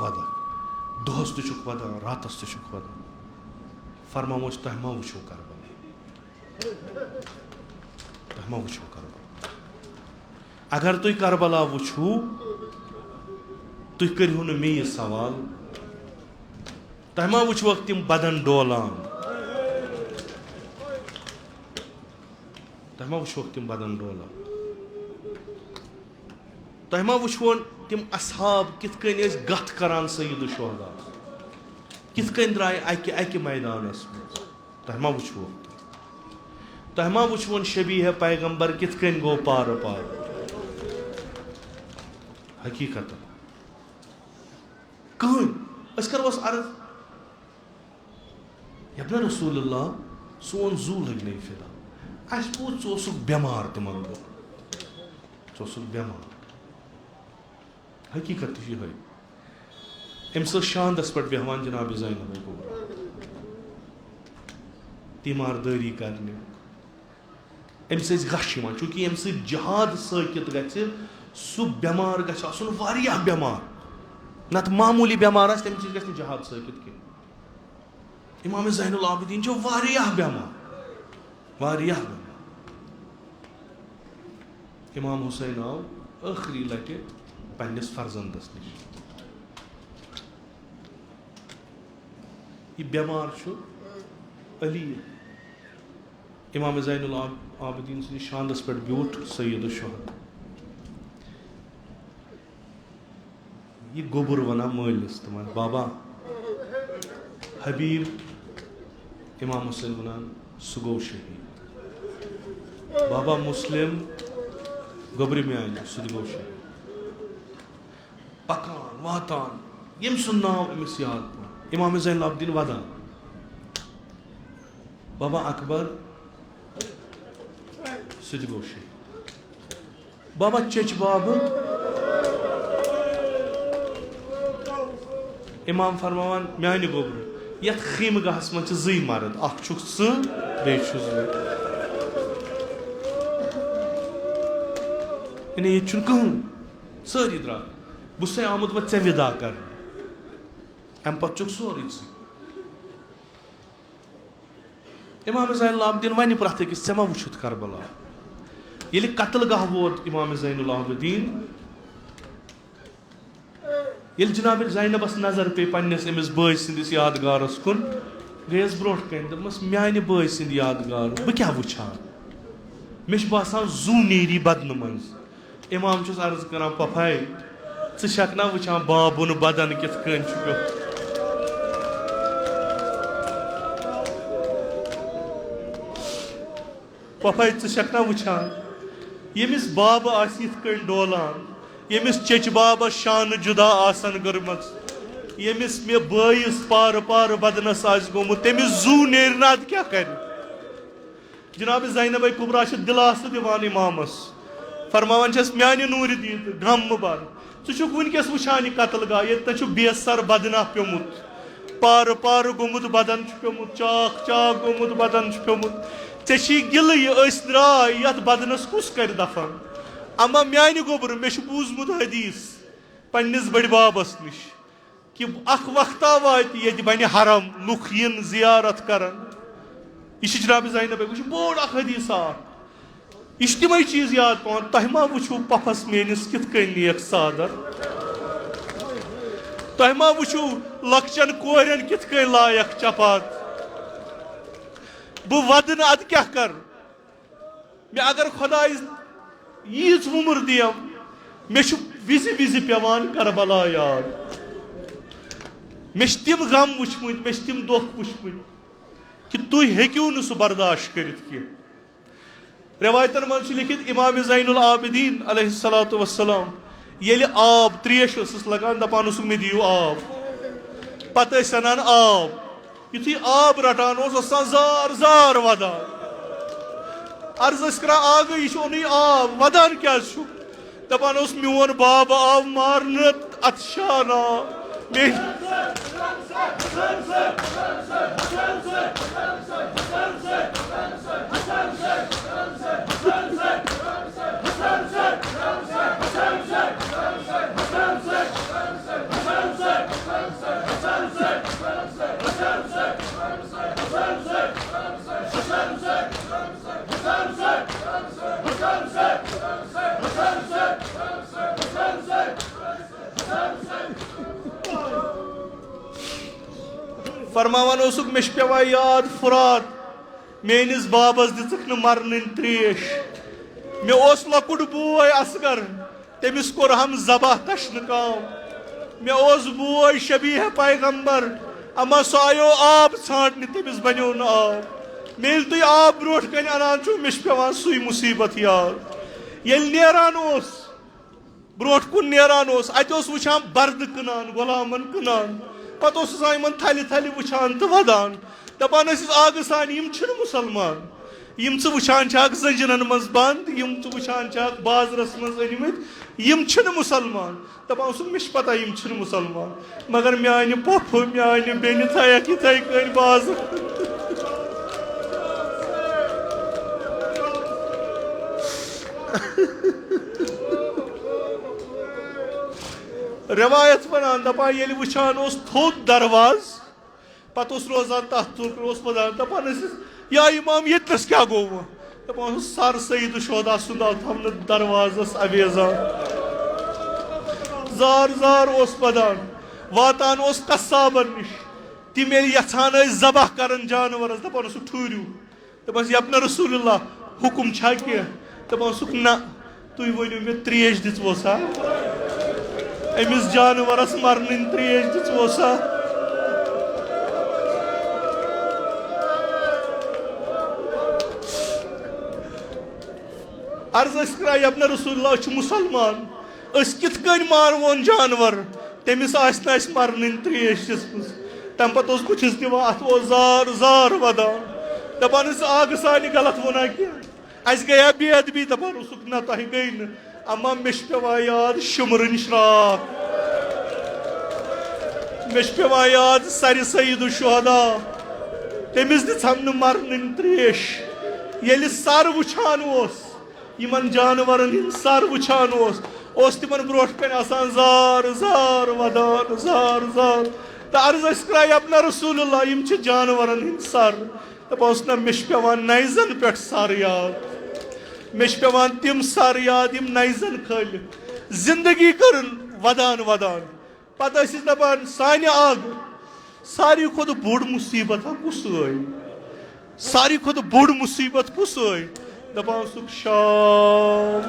वदा दोहस तुक वदा रातस तुक वदा फरमामोस तह मा वुचो करबला अगर तुम करबला वुचू तुम करू न मे सवाल तह मा वुचो तिम बदन डोलान तह मा वुचो तिम बदन डोलान तह मा वुचो तिम असहाब कित गथ करान सईद शुहदा कित द्राय अकि मैदानस तह मा वुचो तह मा वुचोन शबीह पैगंबर कित गो पार पार हकीकत कहन करोस अर्ज यबना रसूलुल्लाह सोन जू लग नहीं फिदा अस पूछ ोसुक बेमार तिमन दो बेमार हकीकत यह अम्स शांदस पे बेहवान जनाब ज़ैनब कुबरा तीमारदारी करने अम्स गश चूंकि अम जहाद साकित गि सह बेमार गसन वारियाह बेमार नत मामूली बेमार तम गि जहाद साकित कह इमाम ज़ैनुल आबिदीन वारियाह बेमार वारियाह बेमार इमाम हुसैन आव आखिरी लटे पन्निस फर्जंदस निश यह बेमार अली इमाम ज़ैनुल आबिदीन सद शानदस पे ब्यूठ सईद शुहदा यह गोबर वना मलिस तमन बाबा हबीब इमाम हुसैन वनान सह गो शहीद बाबा मुस्लिम गोबर म्यान सह गो शहीद पकान वातान यम सुन नाव अमिस याद इमाम ज़ैनुल आबिदीन वदान बाबा अकबर सह गो शहीद। बाबा चच बाब इमाम फरमान म्यान गोबर ये खीमगाहस मज जी मर्द अख ये कहन सारी द्रा बस आमुत वो ऐ विदा कर अम पे सोरी इमाम ज़ैनुल आबिदीन वन प्रत अकिस ऐ मा वुछुत करबला ये कत्ल गाह वोत इमाम ज़ैनुल आबिदीन ये जनाब ज़ैनबस नजर पे पन्नस अमिस बॉय सिंदिस यादगारस कुन गयस ब्रोट कन दमस म्यानि बॉय सिंद यादगार बह क्या वुछान मे बासान जू नेरी बदन मज इमाम चुस अर्ज करान पफाई षक ना वुछान बाबुन बदन कित कन पे पफाई षक ना वुछान यमिस बाब आस यिथ कन डोलान यमिस चच बाबस शान जुदा आसन गर्मच यमिस मे बायस पार पार बदनस आस गोमुत तमिस जू नेर नाद क्या कर जनाब ज़ैनब कुबरा दिलास दिवान इमामस फरमावन म्यान नूर दीद गम बर षुक वनकस वुछान कत्ल गा ये बेसर बदना प्योमुत पार पार गोमुत बदन प्योमुत चाक चाक गोमुत बदन प्योमुत चे गिल यह द्राय यथ बदनस कुस कर दफन अमा म्यान गोबर मे बूजमुत हदीस पन्निस बड़ बाबस निश कि अख वक्ता वात ये बन हरम लुख यन जियारत करन यह जनाब ज़ैनब वह बोड़ अख हदीस यह तमें चीज याद पान तह मा वुछू पफस मेनिस कित कन नेक सादर तह मा वुछू लक्चन कोरन कित कन लायक चपात बह वदन अद क्या कर मे अगर खुदा यीज उम्र दियम मे विज विज पेवान करबला याद मे तिम गम वुचमुत मे तिम दुख वुचमुत कि तुम हेक्यू न सह बर्दाश्त करित की रवायतन मन लिखित इमाम ज़ैनुल आबिदीन अलैहिस्सलातु वस्सलाम येले आब त्रेश लगान दपान मे दियो आब पत अनान आब युथी आब रटान जार जार वदान अर्ज करा आग यह आब वदान क्या दपान मोन बाब आव मारन अत शाना फरमावन मे पेवान याद फुरात मेनिस बाबस दिख न मरन त्रेश मे लकुट बोय असगर तमिस कोर हम जबह कशन काम मे बोय शबीह पैगंबर अमा सह आयो आब छाटने तमिस बनो न आब मेल तुम आब ब्रोट कन अनान मे पेवान सुई मुसीबत याद येल नेरान ब्रोट कुन नेरान अत वुछान बर्द कनान गुलामन कनान पत थलि थलि वुछान तो वदान दपान आग सान यम मुसलमान यम वुछान जंजनन मज बंद यम वुछान बाजरस मज अनमित यम मुसलमान दपान मे पता यम मुसलमान मगर म्यान पफ म्यान बेन थयक इथे कन बाज रवायत वनान दपान ये वुछान थोद दरवाज पत रोजान तथ वदान दपान या इमाम यस क्या गो दपान सर सईद शोदा सुंद थवन दरवाजस अवेजान जार जार वदान वातान कसाबन निश तम यहान जबह कर जानवर दपान ठूरू दपान यपन रसूलुल्लाह हुकुम छा कह दपान ना तुम वनो मे त्रेश दिवसा अमिस जानवरस मरन त्रेश दिवसा अर्ज करा यपन रसूलुल्लाह मुसलमान कित कन मारवन जानवर तमिस मरन त्रेश मज तम पे कुछ दिवान अत जार जार वदान दपान आग सानि गलत वना कि अस गया बेदबी दपान ना तह गई न अम्मा मे पेवान याद शुमरन श्राक मे पेवान याद सर सईद शुहदा तमिस दिम मरन त्रेश ये सर वुचान यमन जानवरन हिंद सर वुचान तिमन ब्रोट कन आसान जार जार वदान जार जार तो अर्ज कराय अपना रसूलुल्लाह यम जानवरन हिंद सर दपान ना मे पेवान नाइजन पे सर याद मे पेवान तिम सर याद यम नाइजन खल जिंदगी कर वदान वदान पत दपान सानि आग सारी खुद बोड़ मुसीबत कुस सारी खुद बोड़ मुसीबत कुस दपान सुख शाम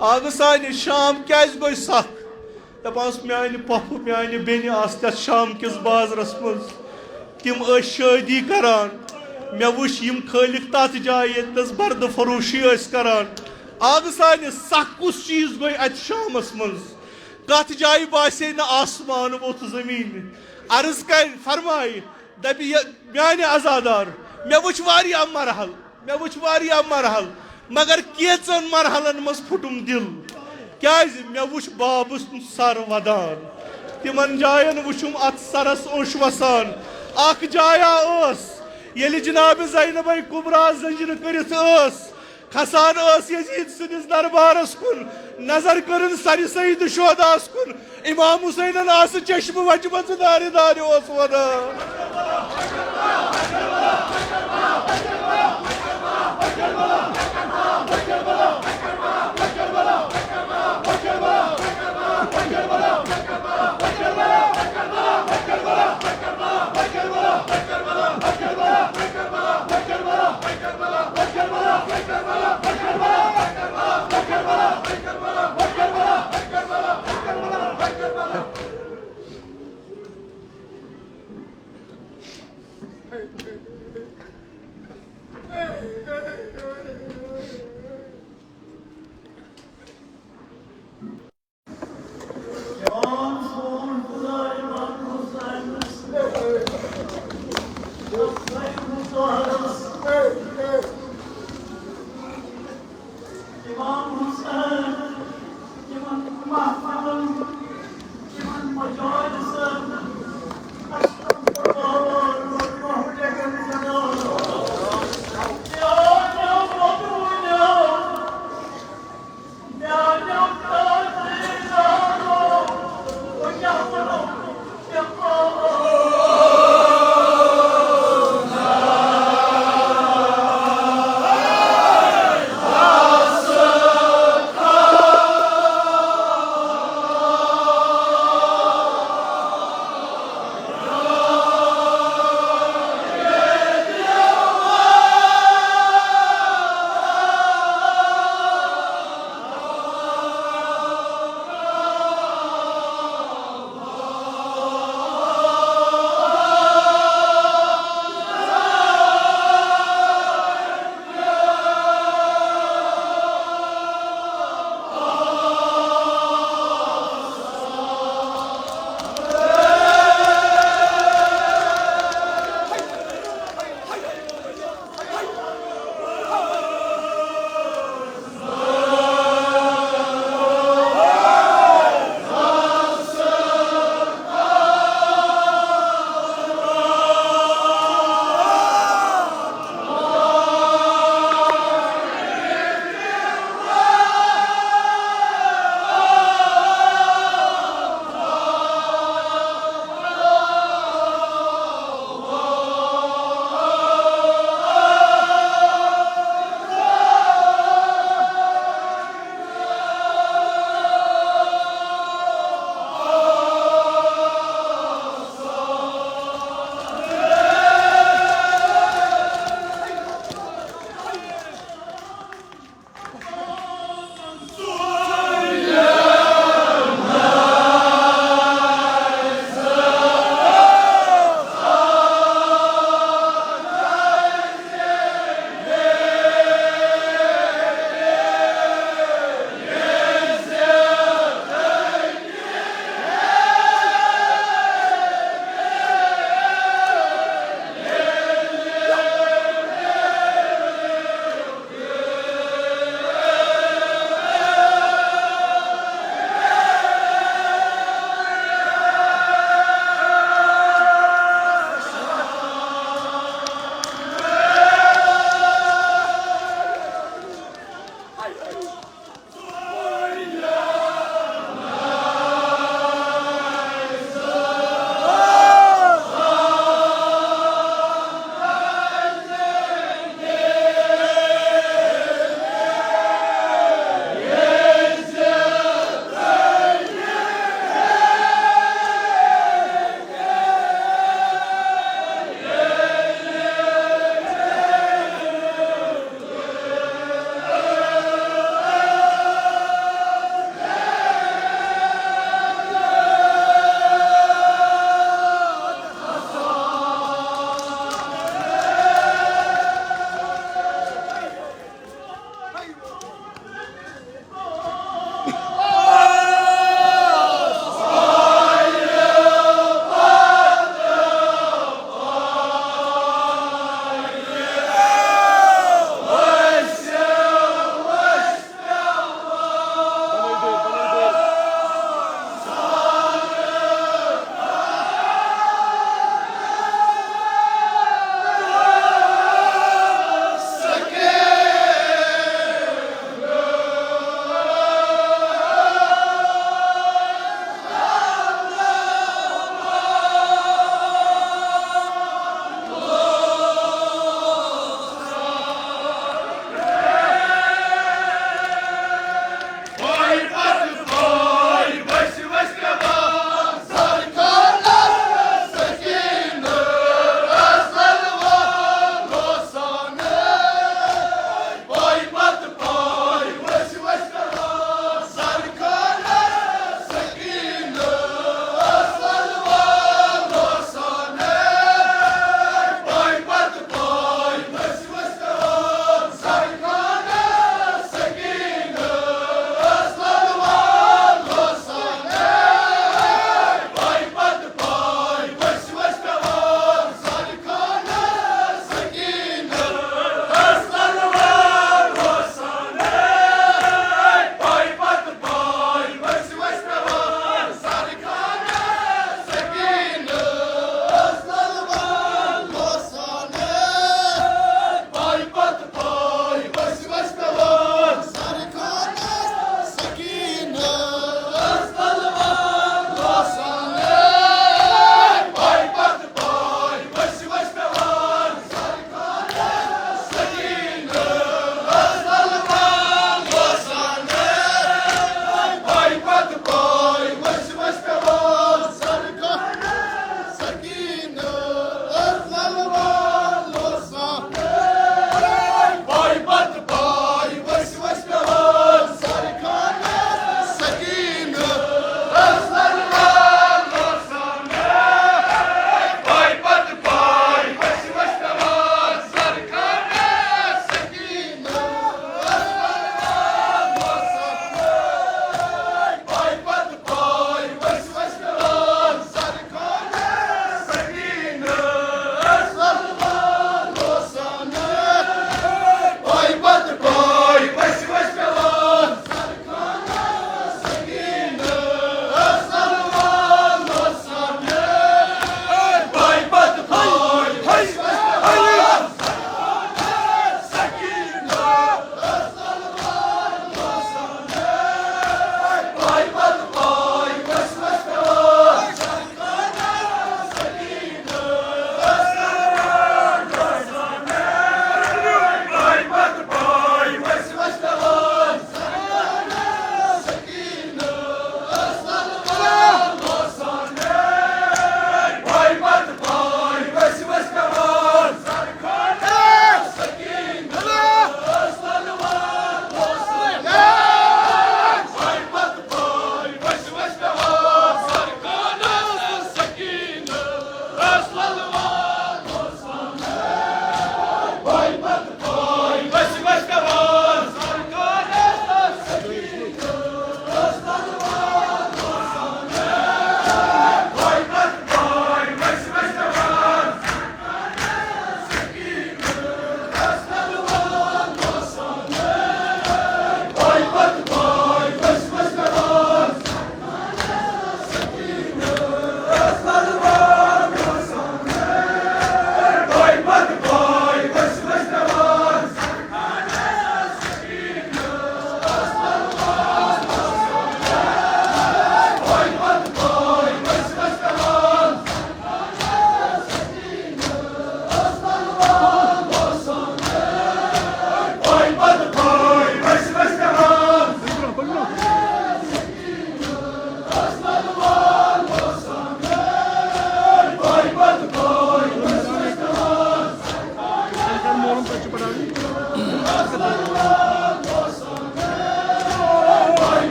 आग सानि शाम क्या गई सख दपान मान पफ मान बेन आस शाम किस बाजरस मज तिम शादी करान मे वुच यम खलिक तथ जाए बर्द फरोशी करान आग सानि सख कुस चीज गई अत शामस मज कथ जाए बासे न आसमान वोत जमीन अर्ज कर फरमाए दपि मान अजादार मे वुच वारिया मरहल मगर केचन मरहलन मज फुटुम दिल क्या मे वुच बाबस सर वदान तिमन जायन वुचुम अत सरस ओश वसान अख जाया ये जनाब ज़ैनब कुबरा जंजीर करित खसान यजीद सदिस दरबारस कुन नजर कर सर सईद शुहदास कुन इमाम हुसैन आस चश्म वजमत दारे दारे वना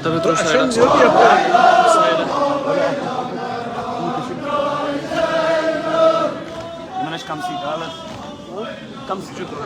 Tabii troş عشان sayılar. diyor yapıyor. Sayılar. Gimana kam sih kalah? Kam sih cukup.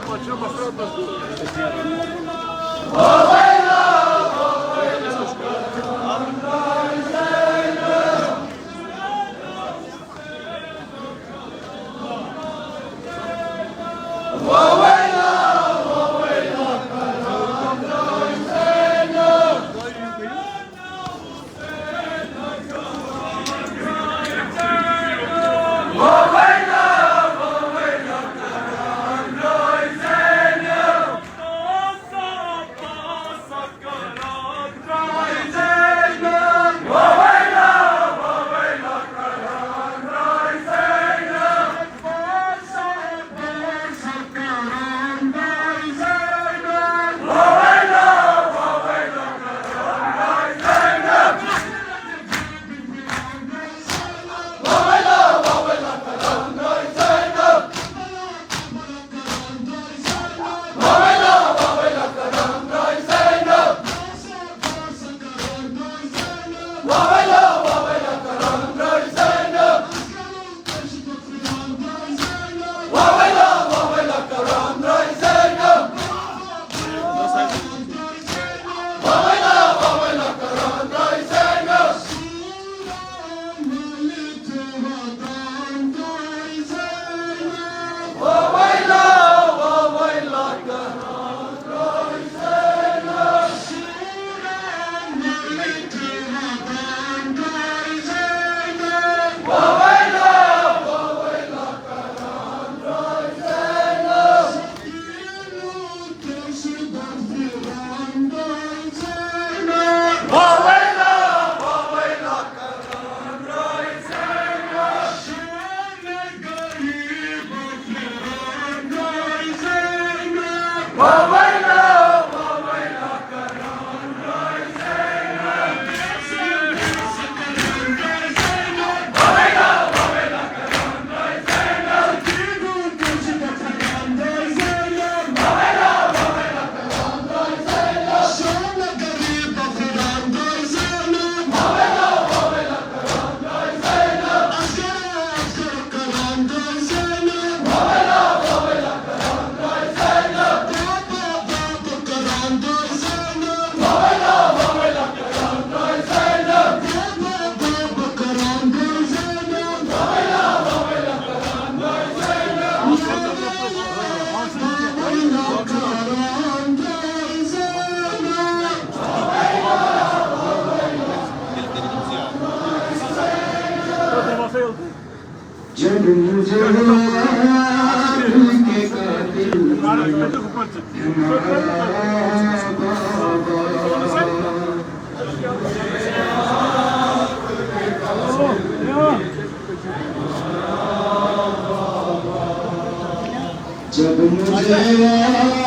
जब मुझे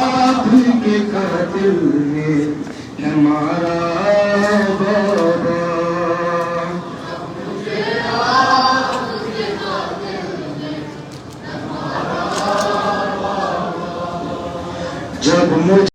आपके कातिल ने हमारा